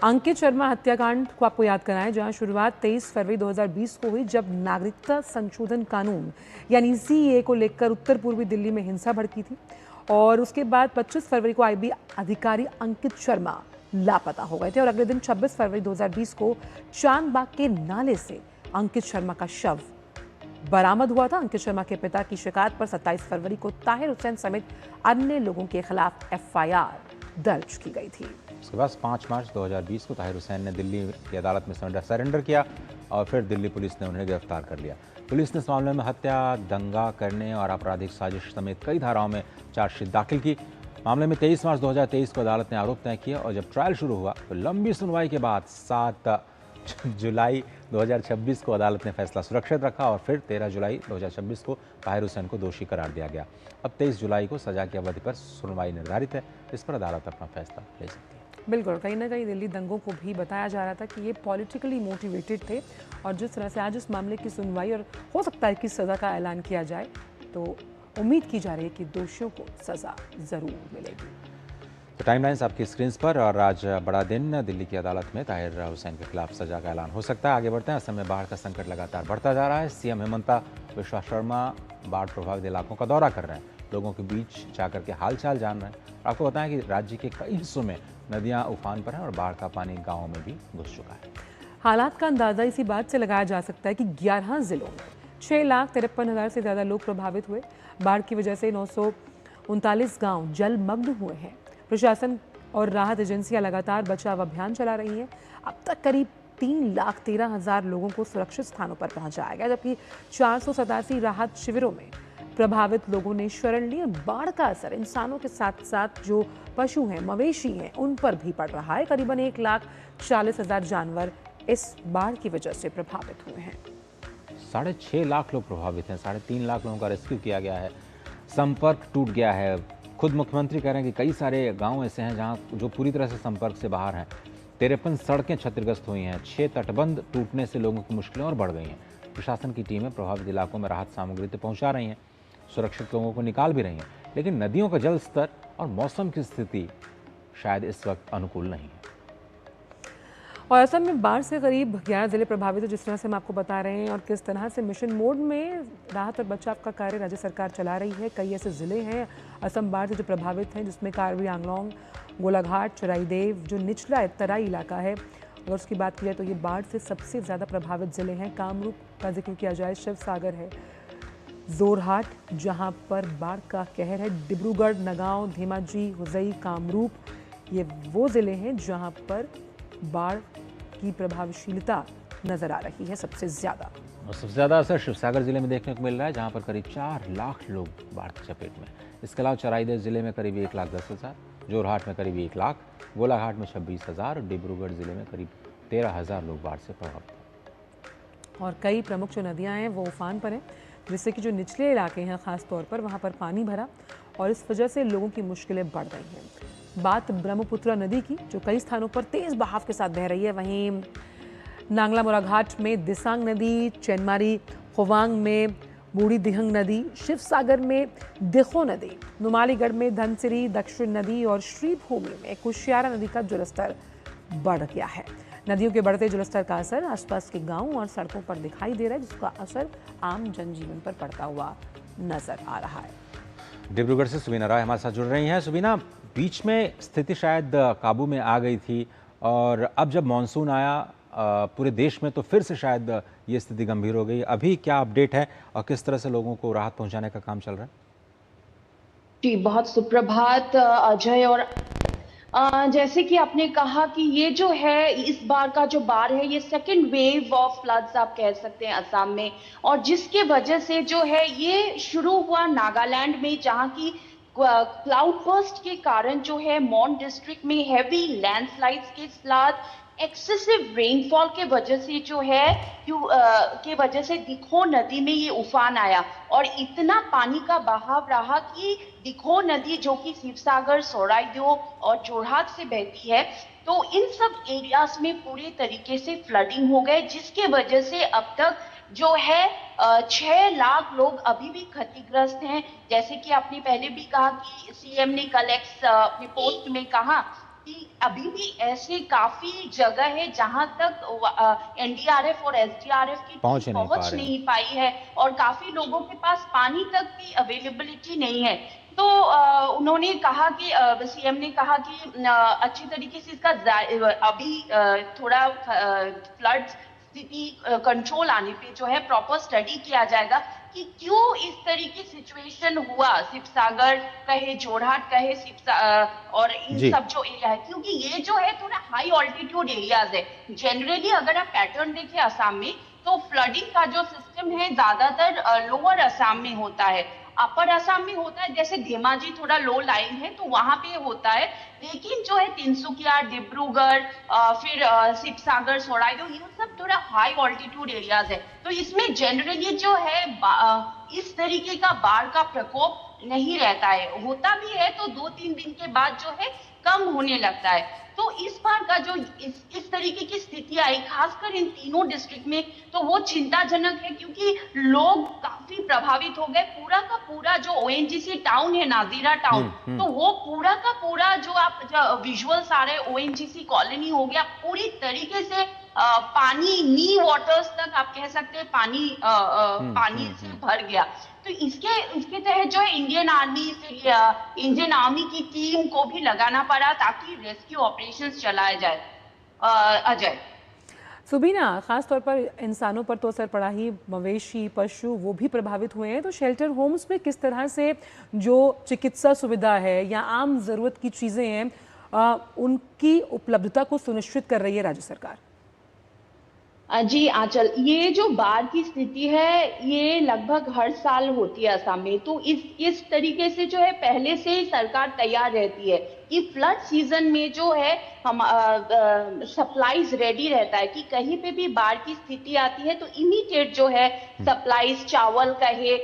अंकित शर्मा हत्याकांड को आपको याद कराएं, जहां शुरुआत 23 फरवरी 2020 को हुई, जब नागरिकता संशोधन कानून यानी CAA को लेकर उत्तर पूर्वी दिल्ली में हिंसा भड़की थी। और उसके बाद 25 फरवरी को IB अधिकारी अंकित शर्मा लापता हो गए थे और अगले दिन 26 फरवरी 2020 को चांदबाग के नाले से अंकित शर्मा का शव बरामद हुआ था। अंकित शर्मा के पिता की शिकायत पर 27 फरवरी को ताहिर हुसैन समेत अन्य लोगों के खिलाफ FIR दर्ज की गई थी। उसके बाद 5 मार्च 2020 को ताहिर हुसैन ने दिल्ली की अदालत में सरेंडर किया और फिर दिल्ली पुलिस ने उन्हें गिरफ्तार कर लिया। पुलिस ने इस मामले में हत्या, दंगा करने और आपराधिक साजिश समेत कई धाराओं में चार्जशीट दाखिल की। मामले में 23 मार्च 2023 को अदालत ने आरोप तय किया और जब ट्रायल शुरू हुआ तो लंबी सुनवाई के बाद 7 जुलाई 2026 को अदालत ने फैसला सुरक्षित रखा और फिर 13 जुलाई 2026 को ताहिर हुसैन को दोषी करार दिया गया। अब 23 जुलाई को सजा की अवधि पर सुनवाई निर्धारित है, इस पर अदालत अपना फैसला ले सकती है। बिल्कुल, कहीं ना कहीं दिल्ली दंगों को भी बताया जा रहा था कि ये पॉलिटिकली मोटिवेटेड थे और जिस तरह से आज इस मामले की सुनवाई और हो सकता है कि सज़ा का ऐलान किया जाए, तो उम्मीद की जा रही है कि दोषियों को सज़ा ज़रूर मिलेगी। तो टाइमलाइंस आपकी स्क्रीन पर और आज बड़ा दिन दिल्ली की अदालत में ताहिर हुसैन के खिलाफ सजा का ऐलान हो सकता है। आगे बढ़ते हैं। असम में बाढ़ का संकट लगातार बढ़ता जा रहा है। CM हेमंता बिश्वा शर्मा बाढ़ प्रभावित इलाकों का दौरा कर रहे हैं, लोगों के बीच जाकर के हालचाल जान रहे हैं। आपको बताएं कि राज्य के कई हिस्सों में नदियां उफान पर हैं और बाढ़ का पानी गाँवों में भी घुस चुका है। हालात का अंदाज़ा इसी बात से लगाया जा सकता है कि 11 ज़िलों में 6,53,000 से ज़्यादा लोग प्रभावित हुए। बाढ़ की वजह से 939 गांव जलमग्न हुए हैं। प्रशासन और राहत एजेंसियां लगातार बचाव अभियान चला रही हैं। अब तक करीब 3,13,000 लोगों को सुरक्षित स्थानों पर पहुंचाया गया, जबकि 487 राहत शिविरों में प्रभावित लोगों ने शरण ली। बाढ़ का असर इंसानों के साथ साथ जो पशु हैं, मवेशी हैं, उन पर भी पड़ रहा है। करीबन 1,40,000 जानवर इस बाढ़ की वजह से प्रभावित हुए हैं। 6.5 लाख लोग प्रभावित हैं। 3.5 लाख लोगों का रेस्क्यू किया गया है। संपर्क टूट गया है। खुद मुख्यमंत्री कह रहे हैं कि कई सारे गांव ऐसे हैं जहां जो पूरी तरह से संपर्क से बाहर हैं। 53 सड़कें क्षतिग्रस्त हुई हैं। 6 तटबंध टूटने से लोगों की मुश्किलें और बढ़ गई हैं। प्रशासन की टीमें प्रभावित इलाकों में राहत सामग्री तक पहुंचा रही हैं, सुरक्षित लोगों को निकाल भी रही हैं, लेकिन नदियों का जल स्तर और मौसम की स्थिति शायद इस वक्त अनुकूल नहीं है। और असम में बाढ़ से करीब 11 जिले प्रभावित है, जिस तरह से हम आपको बता रहे हैं, और किस तरह से मिशन मोड में राहत और बचाव का कार्य राज्य सरकार चला रही है। कई ऐसे ज़िले हैं असम बाढ़ से जो प्रभावित हैं, जिसमें कार्बी आंगलोंग, गोलाघाट, चराईदेव जो निचला तराई इलाका है। अगर उसकी बात की जाए तो ये बाढ़ से सबसे ज़्यादा प्रभावित ज़िले हैं। कामरूप का जिक्र किया जाए, शिवसागर है, जोरहाट जहाँ पर बाढ़ का कहर है, डिब्रूगढ़, नगांव, धेमाजी, हुजई, कामरूप, ये वो ज़िले हैं जहाँ पर बाढ़ की प्रभावशीलता नजर आ रही है सबसे ज़्यादा। और सबसे ज़्यादा असर शिवसागर जिले में देखने को मिल रहा है, जहाँ पर करीब 4 लाख लोग बाढ़ की चपेट में। इसके अलावा चराईदेव जिले में करीब 1,10,000, जोरहाट में करीब 1 लाख, गोलाघाट में 26,000 और डिब्रूगढ़ जिले में करीब 13,000 लोग बाढ़ से प्रभावित। और कई प्रमुख जो नदियाँ हैं वो उफान पर हैं, जिससे कि जो निचले इलाके हैं ख़ास तौर पर वहाँ पर पानी भरा और इस वजह से लोगों की मुश्किलें बढ़ रही हैं। बात ब्रह्मपुत्र नदी की, जो कई स्थानों पर तेज़ बहाव के साथ बह रही है। वहीं नांगला मोराघाट में दिसांग नदी, चैनमारी खोवांग में बूढ़ी दिहंग नदी, शिवसागर में दिखो नदी, नुमालीगढ़ में धनसिरी दक्षिण नदी और श्रीभूमि में कुशियारा नदी का जलस्तर बढ़ गया है। नदियों के बढ़ते जलस्तर का असर आसपास के गांवों और सड़कों पर दिखाई दे रहा है, जिसका असर आम जनजीवन पर पड़ता हुआ नजर आ रहा है। डिब्रूगढ़ से सुबीना राय हमारे साथ जुड़ रही हैं। सुबीना, बीच में स्थिति शायद काबू में आ गई थी और अब जब मानसून आया पूरे देश में तो फिर से शायद ये स्थिति गंभीर हो गई। अभी क्या अपडेट है और किस तरह से लोगों को राहत पहुंचाने का काम चल रहा है? जी, बहुत सुप्रभात अजय। और जैसे कि आपने कहा कि ये जो है इस बार का जो बाढ़ है, ये सेकेंड वेव ऑफ फ्लड्स आप कह सकते हैं असम में, और जिसके वजह से जो है ये शुरू हुआ नागालैंड में, जहाँ की क्लाउड बर्स्ट के कारण जो है मॉन डिस्ट्रिक्ट में हैवी लैंडस्लाइड्स के साथ एक्सेसिव रेनफॉल के वजह से जो है के वजह से दिखो नदी में ये उफान आया और इतना पानी का बहाव रहा कि दिखो नदी, जो कि शिवसागर, सोराईदेव और जोरहाट से बहती है, तो इन सब एरियाज में पूरे तरीके से फ्लडिंग हो गए, जिसके वजह से अब तक जो है 6 लाख लोग अभी भी क्षतिग्रस्त हैं। जैसे कि आपने पहले भी कहा कि सीएम ने कल अपने पोस्ट में कहा कि अभी भी ऐसे काफी जगह है जहां तक एनडीआरएफ और एसडीआरएफ की पहुंच नहीं पाई है और काफी लोगों के पास पानी तक की अवेलेबिलिटी नहीं है। तो उन्होंने कहा कि सीएम ने कहा कि अच्छी तरीके से इसका अभी थोड़ा फ्लड स्थिति कंट्रोल आने पे जो है प्रॉपर स्टडी किया जाएगा कि क्यों इस तरीके सिचुएशन हुआ, शिवसागर कहे, जोरहाट कहे, और इन सब जो एरिया है, क्योंकि ये जो है थोड़ा हाई ऑल्टीट्यूड एरियाज है। जनरली अगर आप पैटर्न देखें असम में, तो फ्लडिंग का जो सिस्टम है ज्यादातर लोअर असम में होता है, अपर असम में होता है। जैसे धेमाजी थोड़ा लो लाइन है तो वहां पे होता है, लेकिन जो है तिनसुकिया, डिब्रूगढ़, फिर शिवसागर, सोराईदेव, ये सब थोड़ा हाई ऑल्टीट्यूड एरियाज है। तो इसमें जनरली जो है इस तरीके का बाढ़ का प्रकोप नहीं रहता है, होता भी है तो 2-3 दिन के बाद जो है कम होने लगता है। तो इस बार का जो इस तरीके की स्थिति आई, खासकर इन तीनों डिस्ट्रिक्ट में, तो वो चिंताजनक है क्योंकि लोग काफी प्रभावित हो गए। पूरा का पूरा जो ओएनजीसी टाउन है, नाजीरा टाउन, तो वो पूरा का पूरा जो आप विजुअल्स आ रहे, ओएनजीसी कॉलोनी हो गया पूरी तरीके से पानी, नी वाटर्स तक आप कह सकते हैं पानी से भर गया। तो इसके तहत जो है इंडियन आर्मी की टीम को भी लगाना पड़ा ताकि रेस्क्यू ऑपरेशंस चलाया जाए। अजय, सुबीना, खास तौर पर इंसानों पर तो असर पड़ा ही, मवेशी, पशु वो भी प्रभावित हुए हैं। तो शेल्टर होम्स में किस तरह से जो चिकित्सा सुविधा है या आम जरूरत की चीजें हैं, उनकी उपलब्धता को सुनिश्चित कर रही है राज्य सरकार? जी आंचल, ये जो बाढ़ की स्थिति है ये लगभग हर साल होती है असम में। तो इस तरीके से जो है पहले से ही सरकार तैयार रहती है कि फ्लड सीजन में जो है हम सप्लाईज रेडी रहता है कि कहीं पे भी बाढ़ की स्थिति आती है तो इमीडिएट जो है सप्लाईज, चावल कहे,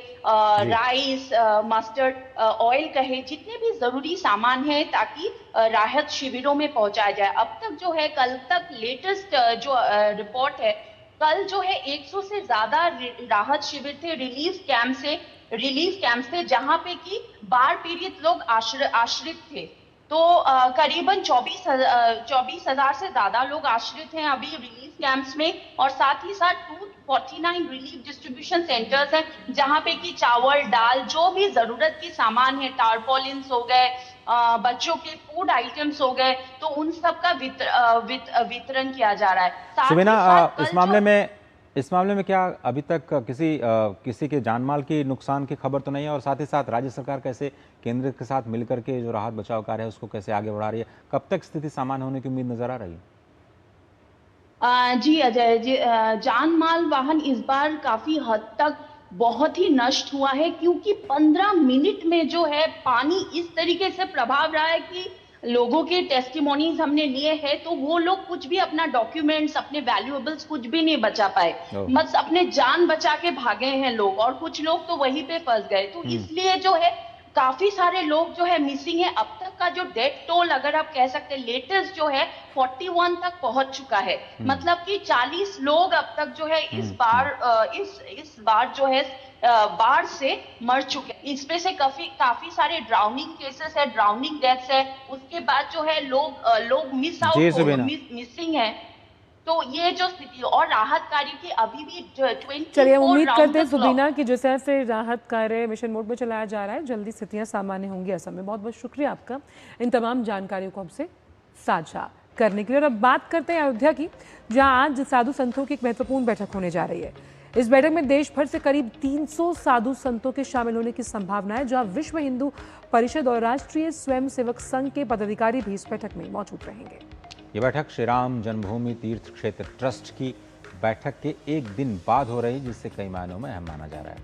राइस, मस्टर्ड ऑयल कहे, जितने भी जरूरी सामान है ताकि राहत शिविरों में पहुंचाया जाए। अब तक जो है कल तक लेटेस्ट जो रिपोर्ट है, कल जो है 100 से ज्यादा राहत शिविर थे रिलीफ कैंप से, जहां पे कि बाढ़ पीड़ित लोग आश्रित थे। तो करीबन 24,000 से ज्यादा लोग आश्रित हैं अभी रिलीफ कैंप्स में, और साथ ही साथ 249 रिलीफ डिस्ट्रीब्यूशन सेंटर्स हैं जहां पे कि चावल, दाल, जो भी जरूरत के सामान है, टारपोलिन्स हो गए, बच्चों के फूड आइटम्स हो गए, तो उन सब का वितरण किया जा रहा है। साथ ही सुबीना, साथ कल इस मामले में क्या अभी तक किसी के जानमाल की नुकसान की खबर तो नहीं है, और साथ ही साथ राज्य सरकार कैसे केंद्र के साथ मिलकर के जो राहत बचाव कार्य है उसको कैसे आगे बढ़ा रही है? कब तक स्थिति सामान्य होने की उम्मीद नजर आ रही है? जी अजय जी, जान माल वाहन इस बार काफी हद तक बहुत ही नष्ट हुआ है, क्योंकि 15 मिनट में जो है पानी इस तरीके से प्रभाव रहा है कि लोगों के टेस्टिमोनीज हमने लिए हैं, तो वो लोग कुछ भी अपना डॉक्यूमेंट्स, अपने वैल्यूएबल्स कुछ भी नहीं बचा पाए, बस अपने जान बचा के भागे हैं लोग, और कुछ लोग तो वहीं पे फंस गए। तो इसलिए जो है काफी सारे लोग जो है मिसिंग है। अब तक का जो डेथ टोल, अगर आप कह सकते हैं, लेटेस्ट जो है 41 तक पहुंच चुका है। मतलब कि 40 लोग अब तक जो है इस बार जो है बाढ़ से मर चुके हैं। इसमें से काफी सारे ड्राउनिंग केसेस है, ड्राउनिंग डेथ्स है। उसके बाद जो है लोग मिसिंग है। तो ये जो स्थिति और राहत कार्य की अभी भी 24 चलिए, उम्मीद करते हैं राउंड द क्लॉक। सुबीना कि जिस तरह से राहत कार्य मिशन मोड में चलाया जा रहा है, जल्दी स्थितियां सामान्य होंगी असम में। बहुत बहुत शुक्रिया आपका इन तमाम जानकारियों को हमसे साझा करने के लिए। और अब बात करते हैं अयोध्या की, जहां आज साधु संतों की एक महत्वपूर्ण बैठक होने जा रही है। इस बैठक में देश भर से करीब 300 साधु संतों के शामिल होने की संभावना है, जहां विश्व हिंदू परिषद और राष्ट्रीय स्वयंसेवक संघ के पदाधिकारी भी इस बैठक में मौजूद रहेंगे। ये बैठक श्री राम जन्मभूमि तीर्थ क्षेत्र ट्रस्ट की बैठक के एक दिन बाद हो रही है, जिससे कई मायनों में अहम माना जा रहा है।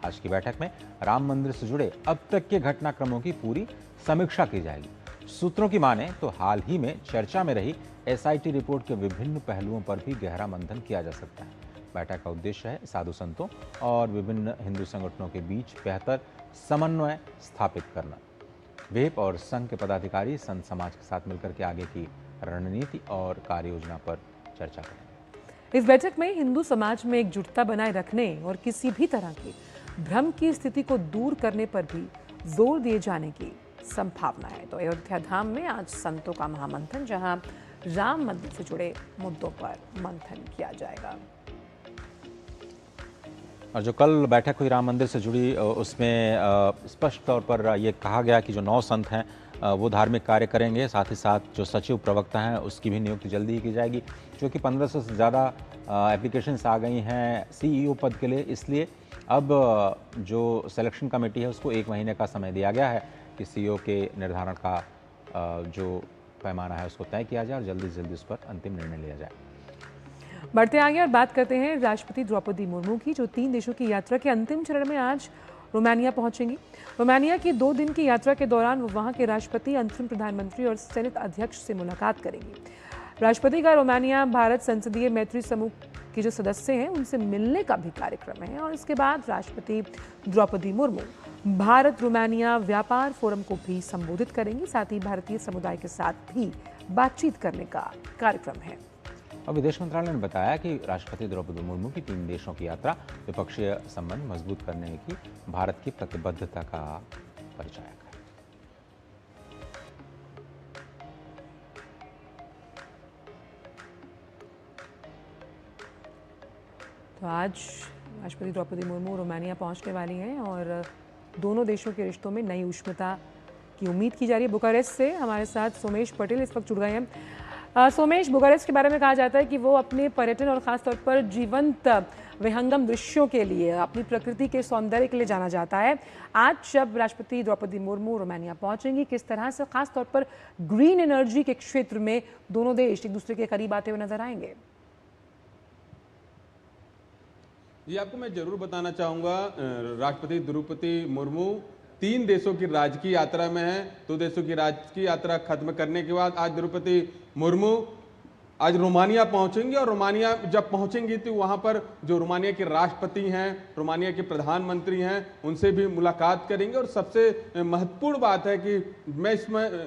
आज की बैठक में राम मंदिर से जुड़े अब तक के घटनाक्रमों की पूरी समीक्षा की जाएगी। सूत्रों की माने तो हाल ही में चर्चा में रही SIT रिपोर्ट के विभिन्न पहलुओं पर भी गहरा मंथन किया जा सकता है। बैठक का उद्देश्य है साधु संतों और विभिन्न हिंदू संगठनों के बीच बेहतर समन्वय स्थापित करना। वेप और संघ के पदाधिकारी संत समाज के साथ मिलकर के आगे की रणनीति और कार्य योजना पर चर्चा करेंगे। इस बैठक में हिंदू समाज में एकजुटता बनाए रखने और किसी भी तरह की भ्रम की स्थिति को दूर करने पर भी जोर दिए जाने की संभावना है। तो अयोध्या धाम में आज संतों का महामंथन, जहां राम मंदिर से जुड़े मुद्दों पर मंथन किया जाएगा। और जो कल बैठक हुई राम मंदिर से जुड़ी, उसमें स्पष्ट तौर पर यह कहा गया कि जो 9 संत हैं वो धार्मिक कार्य करेंगे। साथ ही साथ जो सचिव प्रवक्ता हैं उसकी भी नियुक्ति जल्दी ही की जाएगी, क्योंकि 1500 से ज़्यादा एप्लीकेशंस आ गई हैं CEO पद के लिए। इसलिए अब जो सिलेक्शन कमेटी है उसको 1 महीने का समय दिया गया है कि CEO के निर्धारण का जो पैमाना है उसको तय किया जाए और जल्दी से जल्दी उस पर अंतिम निर्णय लिया जाए। बढ़ते आगे और बात करते हैं राष्ट्रपति द्रौपदी मुर्मू की, जो 3 देशों की यात्रा के अंतिम चरण में आज रोमानिया पहुंचेंगी। रोमानिया की 2 दिन की यात्रा के दौरान वो वहां के राष्ट्रपति, अंतरिम प्रधानमंत्री और सेनेट अध्यक्ष से मुलाकात करेंगी। राष्ट्रपति का रोमानिया भारत संसदीय मैत्री समूह के जो सदस्य हैं उनसे मिलने का भी कार्यक्रम है, और इसके बाद राष्ट्रपति द्रौपदी मुर्मू भारत रोमानिया व्यापार फोरम को भी संबोधित करेंगी। साथ ही भारतीय समुदाय के साथ भी बातचीत करने का कार्यक्रम है। और विदेश मंत्रालय ने बताया कि राष्ट्रपति द्रौपदी मुर्मू की 3 देशों की यात्रा द्विपक्षीय संबंध मजबूत करने की भारत की प्रतिबद्धता का परिचायक है। तो आज राष्ट्रपति द्रौपदी मुर्मू रोमानिया पहुंचने वाली हैं और दोनों देशों के रिश्तों में नई उष्णता की उम्मीद की जा रही है। बुखारेस्ट से हमारे साथ सोमेश पटेल इस वक्त जुड़ गए हैं। सोमेश, बुखारेस्ट के बारे में कहा जाता है कि वो अपने पर्यटन और ख़ासतौर पर जीवंत विहंगम दृश्यों के लिए, अपनी प्रकृति के सौंदर्य के लिए जाना जाता है। आज जब राष्ट्रपति द्रौपदी मुर्मू रोमानिया पहुंचेंगी, किस तरह से खासतौर पर ग्रीन एनर्जी के क्षेत्र में दोनों देश एक दूसरे के करीब आते हुए नजर आएंगे? जी, आपको मैं जरूर बताना चाहूँगा, राष्ट्रपति द्रौपदी मुर्मू 3 देशों की राजकीय यात्रा में है। 2 देशों की राजकीय यात्रा खत्म करने के बाद आज द्रौपदी मुर्मू आज रोमानिया पहुंचेंगी, और रोमानिया जब पहुंचेंगी तो वहां पर जो रोमानिया के राष्ट्रपति हैं, रोमानिया के प्रधानमंत्री हैं, उनसे भी मुलाकात करेंगे। और सबसे महत्वपूर्ण बात है कि मैं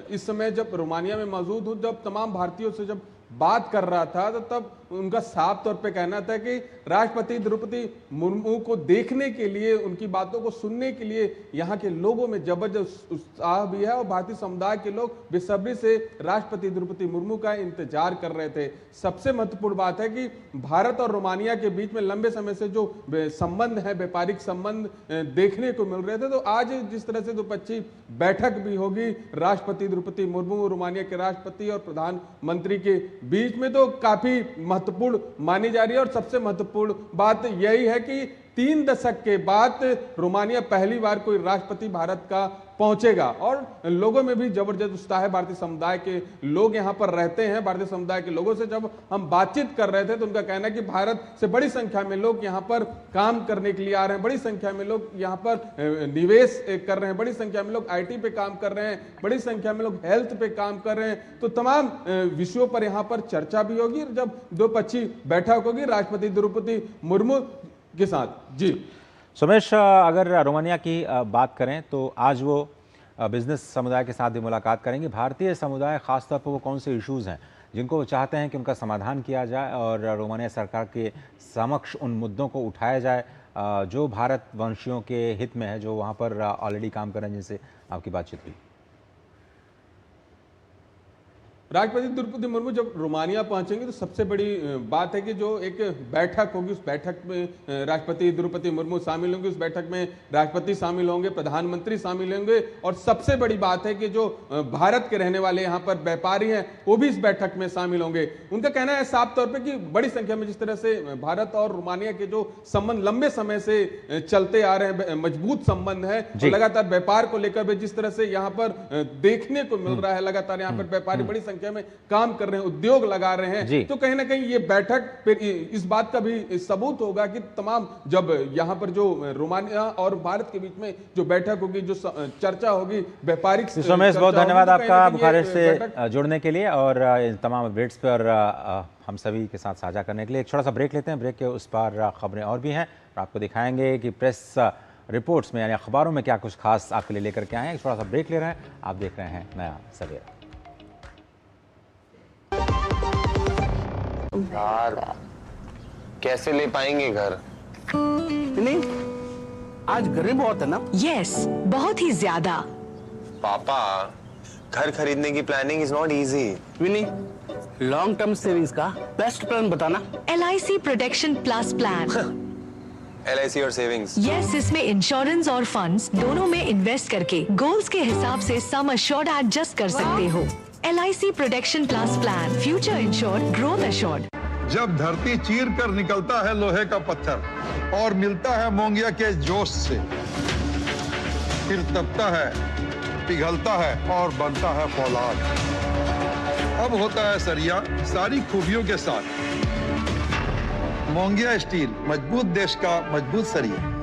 इस समय जब रोमानिया में मौजूद हूं, जब तमाम भारतीयों से जब बात कर रहा था तो तब उनका साफ तौर पे कहना था कि राष्ट्रपति द्रौपदी मुर्मू को देखने के लिए, उनकी बातों को सुनने के लिए यहाँ के लोगों में जबरदस्त उत्साह भी है और भारतीय समुदाय के लोग बेसब्री से राष्ट्रपति द्रौपदी मुर्मू का इंतजार कर रहे थे। सबसे महत्वपूर्ण बात है कि भारत और रोमानिया के बीच में लंबे समय से जो संबंध है, व्यापारिक संबंध देखने को मिल रहे थे, तो आज जिस तरह से द्विपक्षीय बैठक भी होगी राष्ट्रपति द्रौपदी मुर्मू, रोमानिया के राष्ट्रपति और प्रधानमंत्री के बीच में, तो काफी महत्वपूर्ण मानी जा रही है। और सबसे महत्वपूर्ण बात यही है कि 3 दशक के बाद रोमानिया पहली बार कोई राष्ट्रपति भारत का पहुंचेगा और लोगों में भी जबरदस्त उत्साह है। भारतीय समुदाय के लोग यहां पर रहते हैं। भारतीय समुदाय के लोगों से जब हम बातचीत कर रहे थे तो उनका कहना है कि भारत से बड़ी संख्या में लोग यहां पर काम करने के लिए आ रहे हैं, बड़ी संख्या में लोग यहां पर निवेश कर रहे हैं, बड़ी संख्या में लोग IT पे काम कर रहे हैं, बड़ी संख्या में लोग हेल्थ पे काम कर रहे हैं। तो तमाम विषयों पर यहां पर चर्चा भी होगी जब द्विपक्षीय बैठक होगी राष्ट्रपति द्रौपदी मुर्मू के साथ। जी सुमेश, अगर रोमानिया की बात करें तो आज वो बिजनेस समुदाय के साथ भी मुलाकात करेंगे। भारतीय समुदाय खासतौर पर वो कौन से इश्यूज़ हैं जिनको वो चाहते हैं कि उनका समाधान किया जाए और रोमानिया सरकार के समक्ष उन मुद्दों को उठाया जाए जो भारत वंशियों के हित में है, जो वहाँ पर ऑलरेडी काम कर रहे हैं, जिनसे आपकी बातचीत हुई? राष्ट्रपति द्रौपदी मुर्मू जब रोमानिया पहुंचेंगे तो सबसे बड़ी बात है कि जो एक बैठक होगी उस बैठक में राष्ट्रपति द्रौपदी मुर्मू शामिल होंगे, उस बैठक में राष्ट्रपति शामिल होंगे, प्रधानमंत्री शामिल होंगे और सबसे बड़ी बात है कि जो भारत के रहने वाले यहाँ पर व्यापारी हैं वो भी इस बैठक में शामिल होंगे। उनका कहना है साफ तौर पर कि बड़ी संख्या में जिस तरह से भारत और रोमानिया के जो संबंध लंबे समय से चलते आ रहे हैं, मजबूत संबंध है, तो लगातार व्यापार को लेकर भी जिस तरह से यहाँ पर देखने को मिल रहा है, लगातार यहाँ पर व्यापारी बड़ी में काम कर रहे हैं, उद्योग लगा रहे हैं, तो कहीं ना कहीं ये बैठक फिर इस बात का भी सबूत होगा कि तमाम जब यहां पर जो रोमानिया और भारत के बीच में जो बैठक होगी, जो चर्चा होगी व्यापारिक। सुमेश, बहुत धन्यवाद आपका बुखारेस्ट से जुड़ने के लिए और तमाम अपडेट्स पर हम सभी के साथ साझा करने के लिए। एक छोटा सा ब्रेक लेते हैं। ब्रेक के उस पार खबरें और भी हैं और आपको दिखाएंगे कि प्रेस रिपोर्ट्स में यानी अखबारों में क्या कुछ खास आपके लिए लेकर के आए हैं। एक छोटा सा ब्रेक ले रहे हैं। आप देख रहे हैं नया सवेरा। यार कैसे ले पाएंगे घर? नहीं, आज गर्मी बहुत है ना? यस, बहुत ही ज्यादा। पापा, घर खरीदने की planning is not easy. Vini, long term savings का बेस्ट प्लान बताना। LIC protection plus plan. LIC और सेविंग्स? यस, इसमें इंश्योरेंस और फंड्स दोनों में इन्वेस्ट करके गोल्स के हिसाब से सम अश्योर्ड एडजस्ट कर सकते हो। LIC protection plus plan, future insured, growth assured. जब धरती चीर कर निकलता है लोहे का पत्थर और मिलता है मोंगिया के जोश से, फिर तपता है, पिघलता है और बनता है फौलाद। अब होता है सरिया सारी खूबियों के साथ। मोंगिया स्टील, मजबूत देश का मजबूत सरिया।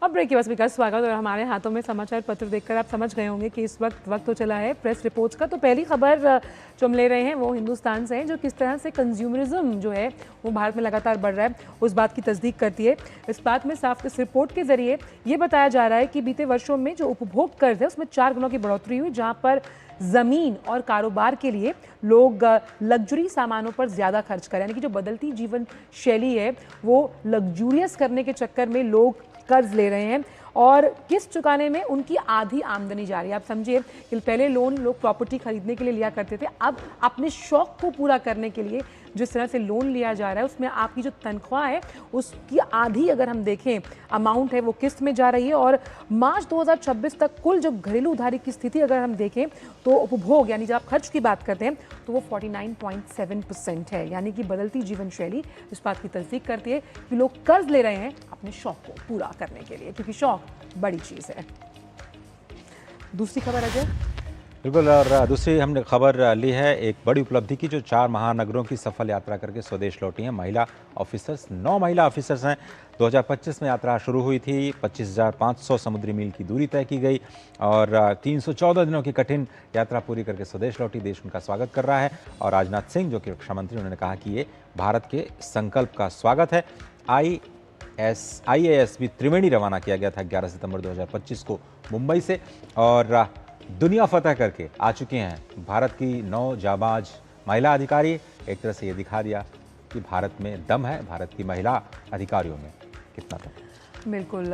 अब ब्रेक के बाद स्पीकर स्वागत। और हमारे हाथों में समाचार पत्र देखकर आप समझ गए होंगे कि इस वक्त तो चला है प्रेस रिपोर्ट्स का। तो पहली खबर जो हम ले रहे हैं वो हिंदुस्तान से है, जो किस तरह से कंज्यूमरिज्म जो है वो भारत में लगातार बढ़ रहा है, उस बात की तस्दीक करती है। इस बात में साफ इस रिपोर्ट के जरिए ये बताया जा रहा है कि बीते वर्षों में जो उपभोग कर्ज है उसमें 4 गुना की बढ़ोतरी हुई, जहाँ पर ज़मीन और कारोबार के लिए लोग लग्जरी सामानों पर ज़्यादा खर्च करें, यानी कि जो बदलती जीवन शैली है वो लग्जूरियस करने के चक्कर में लोग कर्ज ले रहे हैं और किस्त चुकाने में उनकी आधी आमदनी जा रही है। आप समझिए कि पहले लोन लोग प्रॉपर्टी खरीदने के लिए लिया करते थे, अब अपने शौक को पूरा करने के लिए जिस तरह से लोन लिया जा रहा है उसमें आपकी जो तनख्वाह है उसकी आधी अगर हम देखें अमाउंट है वो किस्त में जा रही है। और मार्च 2026 तक कुल जो घरेलू उधारी की स्थिति अगर हम देखें तो उपभोग यानी जब आप खर्च की बात करते हैं तो वो 49.7% है, यानी कि बदलती जीवन शैली इस बात की तस्दीक करती है कि लोग कर्ज ले रहे हैं अपने शौक को पूरा करने के लिए, क्योंकि शौक बड़ी चीज़ है। दूसरी खबर अजय। बिल्कुल, और दूसरी हमने खबर ली है एक बड़ी उपलब्धि की, जो 4 महानगरों की सफल यात्रा करके स्वदेश लौटी हैं महिला ऑफिसर्स। 9 महिला ऑफिसर्स हैं। 2025 में यात्रा शुरू हुई थी, 25,500 समुद्री मील की दूरी तय की गई और 314 दिनों की कठिन यात्रा पूरी करके स्वदेश लौटी। देश उनका स्वागत कर रहा है और राजनाथ सिंह जो कि रक्षा मंत्री, उन्होंने कहा कि ये भारत के संकल्प का स्वागत है। IAS भी त्रिवेणी रवाना किया गया था 11 सितंबर 2025 को मुंबई से और दुनिया फतह करके आ चुके हैं भारत की 9 जाबाज महिला अधिकारी। एक तरह से ये दिखा दिया कि भारत में दम है, भारत की महिला अधिकारियों में कितना दम। बिल्कुल,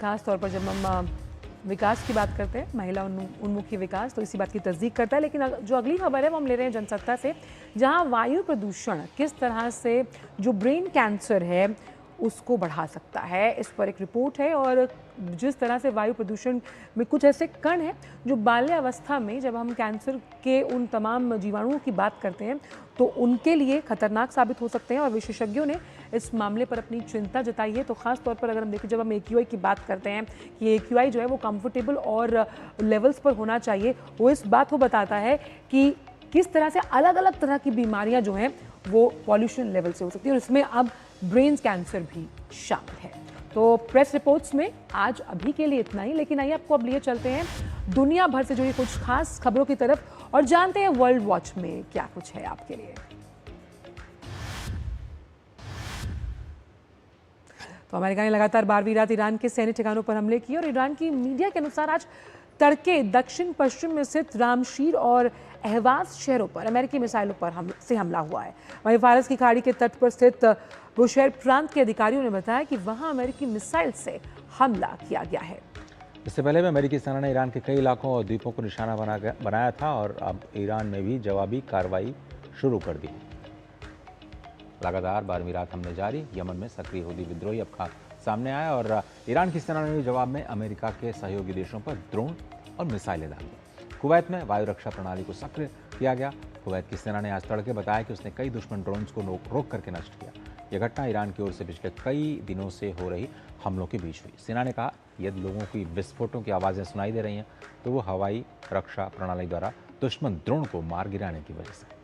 खास तौर पर जब हम विकास की बात करते हैं, महिला उन्मुखी विकास, तो इसी बात की तस्दीक करता है। लेकिन जो अगली खबर है वो हम ले रहे हैं जनसत्ता से, जहां वायु प्रदूषण किस तरह से जो ब्रेन कैंसर है उसको बढ़ा सकता है, इस पर एक रिपोर्ट है। और जिस तरह से वायु प्रदूषण में कुछ ऐसे कण हैं जो बाल्यावस्था में जब हम कैंसर के उन तमाम जीवाणुओं की बात करते हैं तो उनके लिए खतरनाक साबित हो सकते हैं, और विशेषज्ञों ने इस मामले पर अपनी चिंता जताई है। तो खास तौर पर अगर हम देखें, जब हम AQI की बात करते हैं कि AQI जो है वो कंफर्टेबल और लेवल्स पर होना चाहिए, वो इस बात को बताता है कि किस तरह से अलग अलग तरह की बीमारियां जो हैं वो पॉल्यूशन लेवल से हो सकती है, और इसमें अब ब्रेन कैंसर भी शामिल है। तो प्रेस रिपोर्ट्स में आज अभी के लिए इतना ही, लेकिन आइए आपको अब लिए चलते हैं दुनिया भर से जुड़ी कुछ खास खबरों की तरफ और जानते हैं वर्ल्ड वॉच में क्या कुछ है आपके लिए। तो अमेरिका ने लगातार 12वीं रात ईरान के सैन्य ठिकानों पर हमले किए, और ईरान की मीडिया के अनुसार आज तड़के दक्षिण पश्चिम में स्थित रामशीर और अहवाज शहरों पर अमेरिकी मिसाइलों पर हमला हुआ है। वहीं फारस की खाड़ी के तट पर स्थित बुशैर प्रांत के अधिकारियों ने बताया कि वहां अमेरिकी मिसाइल से हमला किया गया है। इससे पहले भी अमेरिकी सेना ने ईरान के कई इलाकों और द्वीपों को निशाना बनाया था, और अब ईरान में भी जवाबी कार्रवाई शुरू कर दी। लगातार 12वीं रात हमले जारी। यमन में सक्रिय हूती विद्रोही अब सामने आया, और ईरान की सेना ने भी जवाब में अमेरिका के सहयोगी देशों पर ड्रोन और मिसाइलें दागी। कुवैत में वायु रक्षा प्रणाली को सक्रिय किया गया। कुवैत की सेना ने आज तड़के बताया कि उसने कई दुश्मन ड्रोन्स को रोक करके नष्ट किया। यह घटना ईरान की ओर से पिछले कई दिनों से हो रही हमलों के बीच हुई। सेना ने कहा, यदि लोगों की विस्फोटों की आवाज़ें सुनाई दे रही हैं तो वो हवाई रक्षा प्रणाली द्वारा दुश्मन ड्रोन को मार गिराने की वजह से।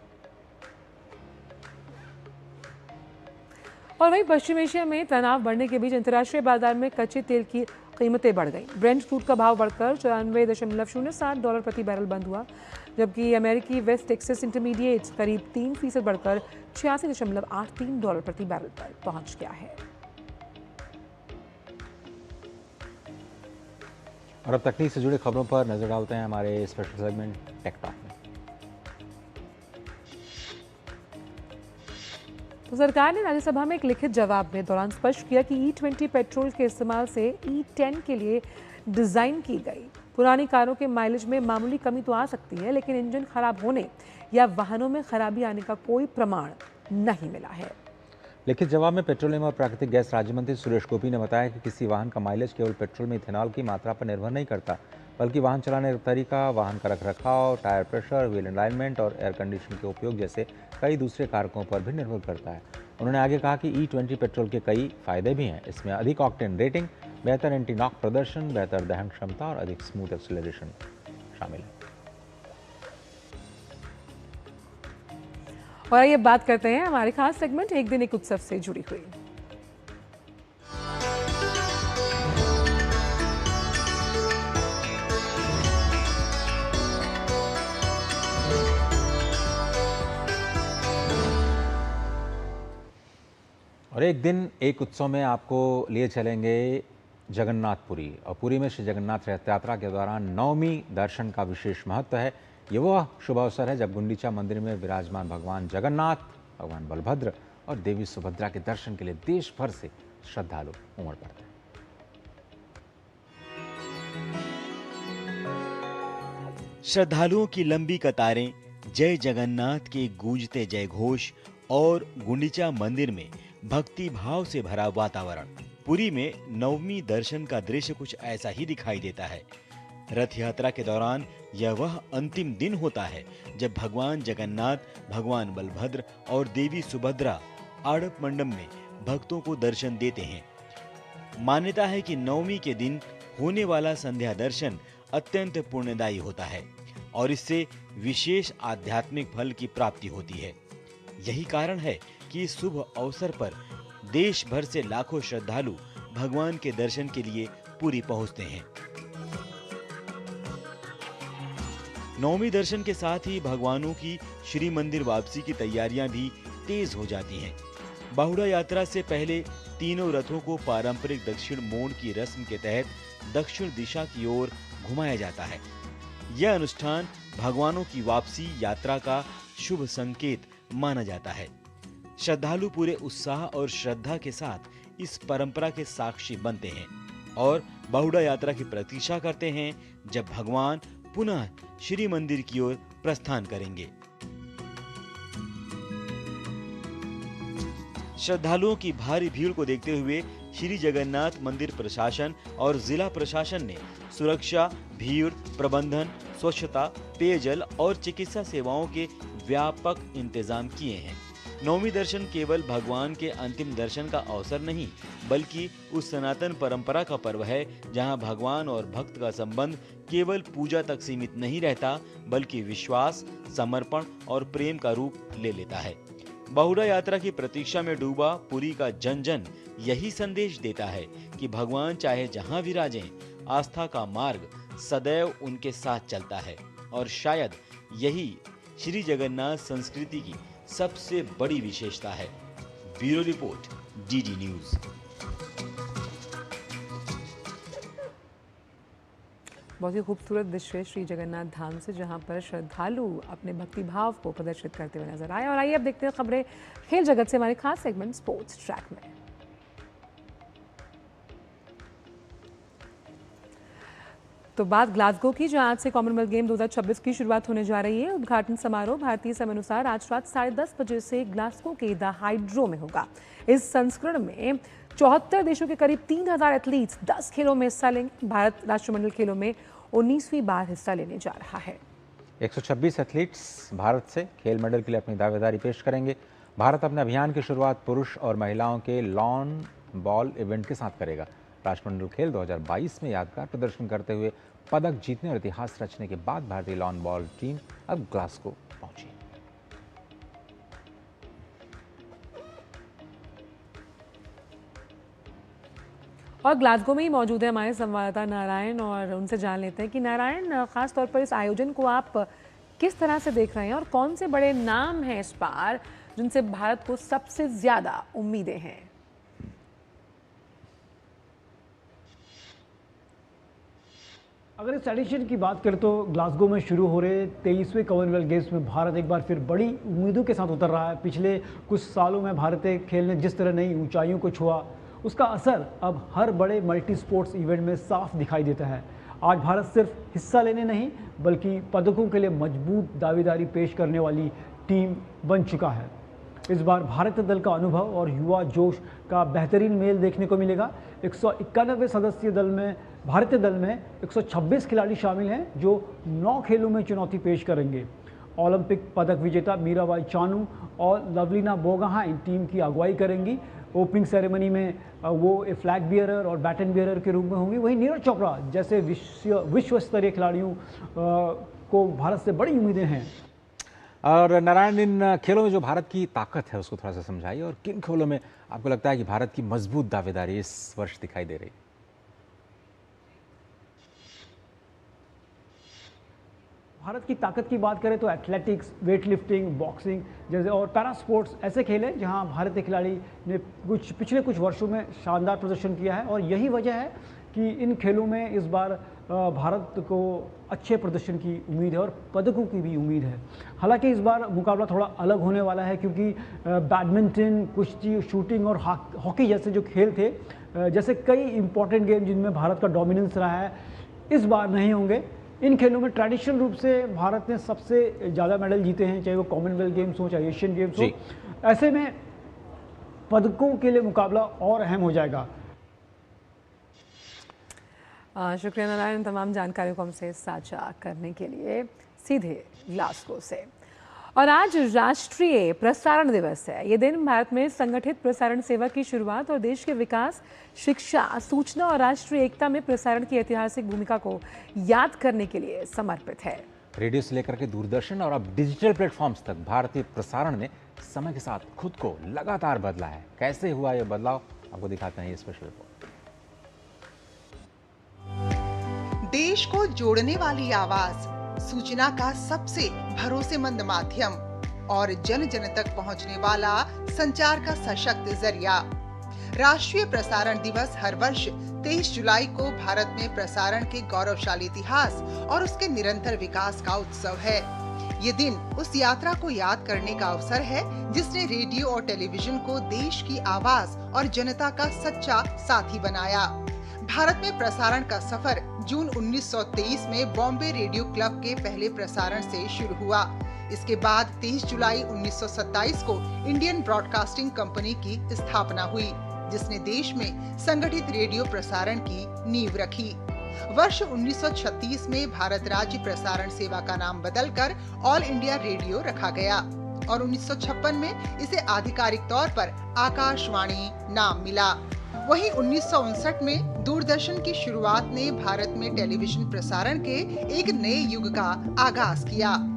और वहीं पश्चिम एशिया में तनाव बढ़ने के बीच अंतर्राष्ट्रीय बाजार में कच्चे तेल की कीमतें बढ़ गई। ब्रेंट क्रूड का भाव बढ़कर $94.07 प्रति बैरल बंद हुआ, जबकि अमेरिकी वेस्ट टेक्सास इंटरमीडिएट करीब 3% बढ़कर $86.83 प्रति बैरल पर पहुंच गया है। और अब तकनीक से जुड़ी खबरों पर नजर डालते हैं हमारे स्पेशल सेगमेंट टेक टॉक में। तो सरकार ने राज्यसभा में एक लिखित जवाब में दौरान स्पष्ट किया कि E20 पेट्रोल के इस्तेमाल से E10 के लिए डिज़ाइन की गई पुरानी कारों के माइलेज में मामूली कमी तो आ सकती है, लेकिन इंजन खराब होने या वाहनों में खराबी आने का कोई प्रमाण नहीं मिला है। लिखित जवाब में पेट्रोलियम और प्राकृतिक गैस राज्य मंत्री सुरेश गोपी ने बताया कि किसी वाहन का माइलेज केवल पेट्रोल में इथेनॉल की मात्रा पर निर्भर नहीं करता, बल्कि वाहन चलाने का तरीका, वाहन का रखरखाव, टायर प्रेशर, व्हील अलाइनमेंट और एयर कंडीशन के उपयोग जैसे कई दूसरे कारकों पर भी निर्भर करता है। उन्होंने आगे कहा कि E20 पेट्रोल के कई फायदे भी हैं। इसमें अधिक ऑक्टेन रेटिंग, बेहतर एंटी नॉक प्रदर्शन, बेहतर दहन क्षमता और अधिक स्मूथ एक्सीलरेशन शामिल है। और आइए बात करते हैं हमारे खास सेगमेंट एक दिन एक उत्सव से जुड़ी हुई। और एक दिन एक उत्सव में आपको लिए चलेंगे जगन्नाथपुरी, और पुरी में श्री जगन्नाथ रथ यात्रा के दौरान नवमी दर्शन का विशेष महत्व है। ये वह शुभ अवसर है जब गुंडीचा मंदिर में विराजमान भगवान जगन्नाथ, भगवान बलभद्र और देवी सुभद्रा के दर्शन के लिए देश भर से श्रद्धालु उमड़ पड़ते हैं। श्रद्धालुओं की लंबी कतारें, जय जगन्नाथ के गूंजते जय घोष और गुंडीचा मंदिर में भक्ति भाव से भरा वातावरण। पुरी में नवमी दर्शन का दृश्य कुछ ऐसा ही दिखाई देता है। रथ यात्रा के दौरान यह वह अंतिम दिन होता है जब भगवान जगन्नाथ, भगवान बलभद्र और देवी सुभद्रा आड़प मंडप में भक्तों को दर्शन देते हैं। मान्यता है कि नवमी के दिन होने वाला संध्या दर्शन अत्यंत पुण्यदायी होता है और इससे विशेष आध्यात्मिक फल की प्राप्ति होती है। यही कारण है कि इस शुभ अवसर पर देश भर से लाखों श्रद्धालु भगवान के दर्शन के लिए पुरी पहुंचते हैं। नवमी दर्शन के साथ ही भगवानों की श्री मंदिर वापसी की तैयारियां भी तेज हो जाती हैं। बाहुड़ा यात्रा से पहले तीनों रथों को पारंपरिक दक्षिण मोड़ की रस्म के तहत दक्षिण दिशा की ओर घुमाया जाता है। यह अनुष्ठान भगवानों की वापसी यात्रा का शुभ संकेत माना जाता है। श्रद्धालु पूरे उत्साह और श्रद्धा के साथ इस परंपरा के साक्षी बनते हैं और बहुड़ा यात्रा की प्रतीक्षा करते हैं जब भगवान पुनः श्री मंदिर की ओर प्रस्थान करेंगे। श्रद्धालुओं की भारी भीड़ को देखते हुए श्री जगन्नाथ मंदिर प्रशासन और जिला प्रशासन ने सुरक्षा, भीड़ प्रबंधन, स्वच्छता, पेयजल और चिकित्सा सेवाओं के व्यापक इंतजाम किए हैं। नवमी दर्शन केवल भगवान के अंतिम दर्शन का अवसर नहीं, बल्कि उस सनातन परंपरा का पर्व है जहां भगवान और भक्त का संबंध केवल पूजा तक सीमित नहीं रहता, बल्कि विश्वास, समर्पण और प्रेम का रूप ले लेता है। बहुड़ा यात्रा की प्रतीक्षा में डूबा पुरी का जन जन यही संदेश देता है कि भगवान चाहे जहां विराजें, आस्था का मार्ग सदैव उनके साथ चलता है और शायद यही श्री जगन्नाथ संस्कृति की सबसे बड़ी विशेषता है। Bureau report, DD news. बहुत ही खूबसूरत दृश्य श्री जगन्नाथ धाम से, जहां पर श्रद्धालु अपने भक्ति भाव को प्रदर्शित करते हुए नजर आए। और आइए अब देखते हैं खबरें खेल जगत से, हमारे खास सेगमेंट स्पोर्ट्स ट्रैक में। तो बात ग्लासगो की, जहां आज से कॉमनवेल्थ गेम 2026 की शुरुआत होने जा रही है। उद्घाटन समारोह भारतीय समय अनुसार आज रात 10:30 बजे से ग्लासगो के द हाइड्रो में होगा। इस संस्करण में 74 देशों के करीब 3000 एथलीट्स 10 खेलों में हिस्सा लेंगे। भारत राष्ट्रमंडल खेलों में 19वीं बार हिस्सा लेने जा रहा है। 126 एथलीट्स भारत से खेल मेडल के लिए अपनी दावेदारी पेश करेंगे। भारत अपने अभियान की शुरुआत पुरुष और महिलाओं के लॉन बॉल इवेंट के साथ करेगा। राष्ट्रमंडल खेल 2022 में यादगार प्रदर्शन करते हुए पदक जीतने और इतिहास रचने के बाद भारतीय लॉन बॉल टीम अब ग्लासगो पहुंची। और ग्लासगो में ही मौजूद है हमारे संवाददाता नारायण, और उनसे जान लेते हैं कि नारायण, खास तौर पर इस आयोजन को आप किस तरह से देख रहे हैं और कौन से बड़े नाम हैं इस बार जिनसे भारत को सबसे ज्यादा उम्मीदें हैं? अगर इस एडिशन की बात करें तो ग्लासगो में शुरू हो रहे 23वें कॉमनवेल्थ गेम्स में भारत एक बार फिर बड़ी उम्मीदों के साथ उतर रहा है। पिछले कुछ सालों में भारतीय खेल ने जिस तरह नई ऊंचाइयों को छुआ, उसका असर अब हर बड़े मल्टी स्पोर्ट्स इवेंट में साफ दिखाई देता है। आज भारत सिर्फ हिस्सा लेने नहीं, बल्कि पदकों के लिए मजबूत दावेदारी पेश करने वाली टीम बन चुका है। इस बार भारतीय दल का अनुभव और युवा जोश का बेहतरीन मेल देखने को मिलेगा। 191 सदस्यीय दल में भारतीय दल में 126 खिलाड़ी शामिल हैं जो 9 खेलों में चुनौती पेश करेंगे। ओलंपिक पदक विजेता मीराबाई चानू और लवलीना बोगहाइन टीम की अगुवाई करेंगी। ओपनिंग सेरेमनी में वो फ्लैग बियरर और बैटन बियरर के रूप में होंगी। वहीं नीरज चोपड़ा जैसे विश्व स्तरीय खिलाड़ियों को भारत से बड़ी उम्मीदें हैं। और नारायण, इन खेलों में जो भारत की ताकत है उसको थोड़ा सा समझाइए, और किन खेलों में आपको लगता है कि भारत की मजबूत दावेदारी इस वर्ष दिखाई दे रही? भारत की ताकत की बात करें तो एथलेटिक्स, वेट लिफ्टिंग, बॉक्सिंग जैसे और पैरा स्पोर्ट्स ऐसे खेल हैं जहां भारतीय खिलाड़ी ने पिछले कुछ वर्षों में शानदार प्रदर्शन किया है। और यही वजह है कि इन खेलों में इस बार भारत को अच्छे प्रदर्शन की उम्मीद है और पदकों की भी उम्मीद है। हालांकि इस बार मुकाबला थोड़ा अलग होने वाला है, क्योंकि बैडमिंटन, कुश्ती, शूटिंग और हॉकी जैसे जो खेल थे, जैसे कई इंपॉर्टेंट गेम जिनमें भारत का डोमिनेंस रहा है, इस बार नहीं होंगे। इन खेलों में ट्रेडिशनल रूप से भारत ने सबसे ज़्यादा मेडल जीते हैं, चाहे वो कॉमनवेल्थ गेम्स हो, चाहे एशियन गेम्स हो। ऐसे में पदकों के लिए मुकाबला और अहम हो जाएगा। शुक्रिया नारायण, तमाम जानकारियों को हमसे साझा करने के लिए। सीधे ग्लासगो से। और आज राष्ट्रीय प्रसारण दिवस है। ये दिन भारत में संगठित प्रसारण सेवा की शुरुआत और देश के विकास, शिक्षा, सूचना और राष्ट्रीय एकता में प्रसारण की ऐतिहासिक भूमिका को याद करने के लिए समर्पित है। रेडियो से लेकर के दूरदर्शन और अब डिजिटल प्लेटफॉर्म्स तक भारतीय प्रसारण ने समय के साथ खुद को लगातार बदला है। कैसे हुआ ये बदलाव, आपको दिखाते हैं ये स्पेशल रिपोर्ट। देश को जोड़ने वाली आवाज, सूचना का सबसे भरोसेमंद माध्यम और जन जन तक पहुंचने वाला संचार का सशक्त जरिया। राष्ट्रीय प्रसारण दिवस हर वर्ष 23 जुलाई को भारत में प्रसारण के गौरवशाली इतिहास और उसके निरंतर विकास का उत्सव है। ये दिन उस यात्रा को याद करने का अवसर है जिसने रेडियो और टेलीविजन को देश की आवाज और जनता का सच्चा साथी बनाया। भारत में प्रसारण का सफर जून 1923 में बॉम्बे रेडियो क्लब के पहले प्रसारण से शुरू हुआ। इसके बाद 23 जुलाई 1927 को इंडियन ब्रॉडकास्टिंग कंपनी की स्थापना हुई, जिसने देश में संगठित रेडियो प्रसारण की नींव रखी। वर्ष 1936 में भारत राज्य प्रसारण सेवा का नाम बदलकर ऑल इंडिया रेडियो रखा गया और 1956 में इसे आधिकारिक तौर पर आकाशवाणी नाम मिला। वहीं 1959 में दूरदर्शन की शुरुआत ने भारत में टेलीविजन प्रसारण के एक नए युग का आगाज किया।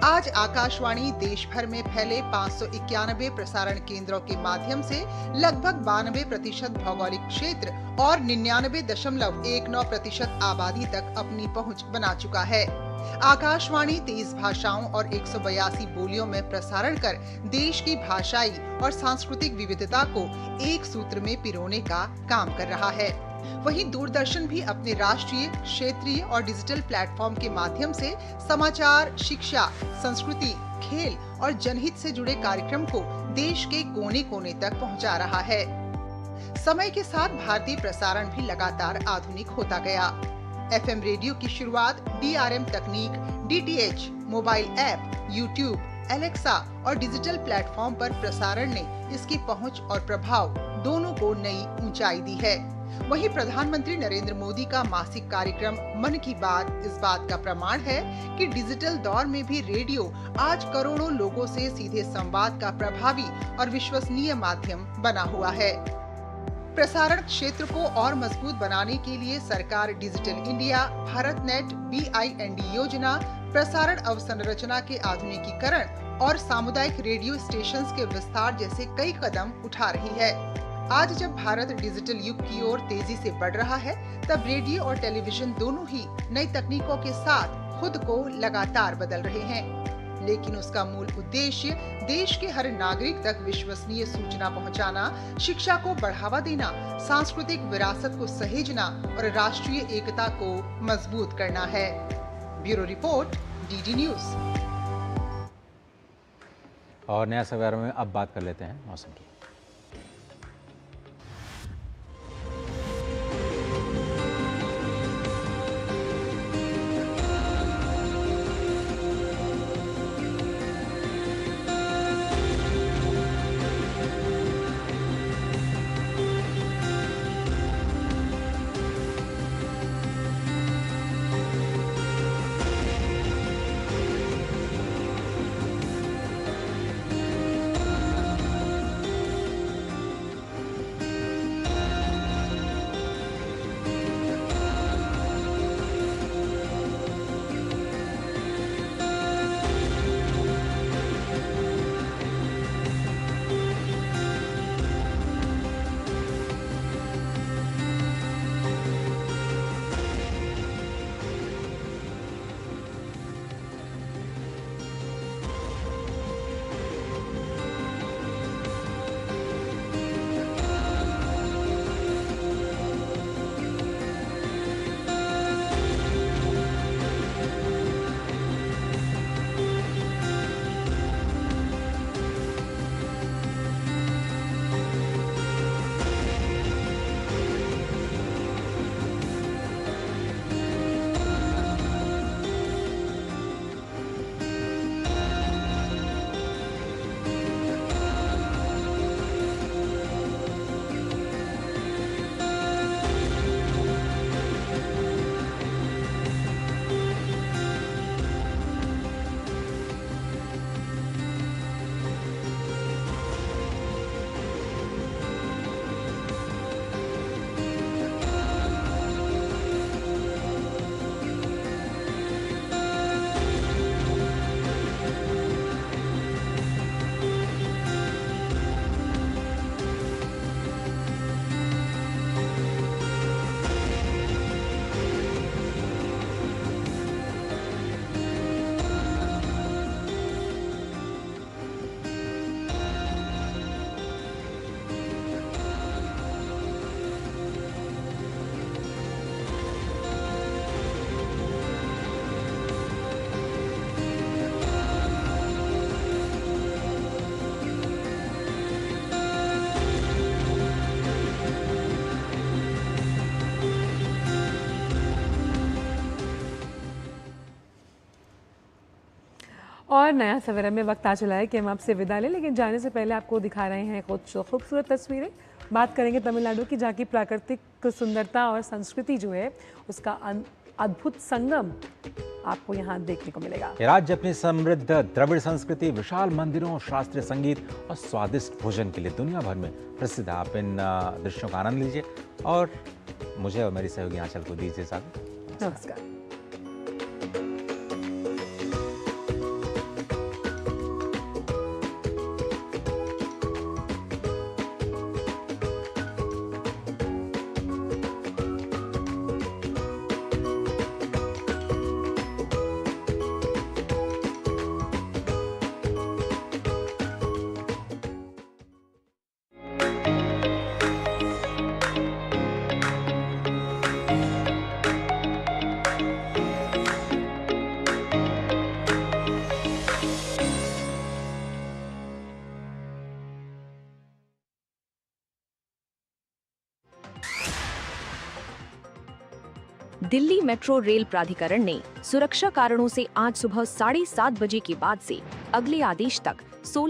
आज आकाशवाणी देश भर में फैले 591 प्रसारण केंद्रों के माध्यम से लगभग 92% भौगोलिक क्षेत्र और 99.19% आबादी तक अपनी पहुंच बना चुका है। आकाशवाणी 23 भाषाओं और 182 बोलियों में प्रसारण कर देश की भाषाई और सांस्कृतिक विविधता को एक सूत्र में पिरोने का काम कर रहा है। वहीं दूरदर्शन भी अपने राष्ट्रीय, क्षेत्रीय और डिजिटल प्लेटफॉर्म के माध्यम से समाचार, शिक्षा, संस्कृति, खेल और जनहित से जुड़े कार्यक्रम को देश के कोने-कोने तक पहुंचा रहा है। समय के साथ भारतीय प्रसारण भी लगातार आधुनिक होता गया। एफएम रेडियो की शुरुआत DRM तकनीक, DTH, mobile app, YouTube, Alexa और डिजिटल प्लेटफॉर्म पर प्रसारण ने इसकी पहुंच और प्रभाव दोनों को नई ऊंचाई दी है। वहीं प्रधानमंत्री नरेंद्र मोदी का मासिक कार्यक्रम मन की बात इस बात का प्रमाण है कि डिजिटल दौर में भी रेडियो आज करोड़ों लोगों से सीधे संवाद का प्रभावी और विश्वसनीय माध्यम बना हुआ है। प्रसारण क्षेत्र को और मजबूत बनाने के लिए सरकार digital India, Bharat net, BIND योजना, प्रसारण अवसंरचना के आधुनिकीकरण और सामुदायिक रेडियो स्टेशंस के विस्तार जैसे कई कदम उठा रही है। आज जब भारत डिजिटल युग की ओर तेजी से बढ़ रहा है, तब रेडियो और टेलीविजन दोनों ही नई तकनीकों के साथ खुद को लगातार बदल रहे हैं। लेकिन उसका मूल उद्देश्य देश के हर नागरिक तक विश्वसनीय सूचना पहुंचाना, शिक्षा को बढ़ावा देना, सांस्कृतिक विरासत को सहेजना और राष्ट्रीय एकता को मजबूत करना है। Bureau report, DD news. और नया सवेरा में अब बात कर लेते हैं मौसम की। और नया सवेरा में वक्त आ चला है कि हम आपसे विदा लें, लेकिन जाने से पहले आपको दिखा रहे हैं कुछ खूबसूरत तस्वीरें। बात करेंगे तमिलनाडु की, जहाँ की प्राकृतिक सुंदरता और संस्कृति जो है उसका अद्भुत संगम आपको यहाँ देखने को मिलेगा। ये राज्य अपनी समृद्ध द्रविड़ संस्कृति, विशाल मंदिरों, शास्त्रीय संगीत और स्वादिष्ट भोजन के लिए दुनिया भर में प्रसिद्ध है। आप इन दृश्यों का आनंद लीजिए और मुझे और मेरी सहयोगी आंचल को दीजिए साथ। नमस्कार। दिल्ली मेट्रो रेल प्राधिकरण ने सुरक्षा कारणों से आज सुबह 7:30 बजे के बाद से अगले आदेश तक 16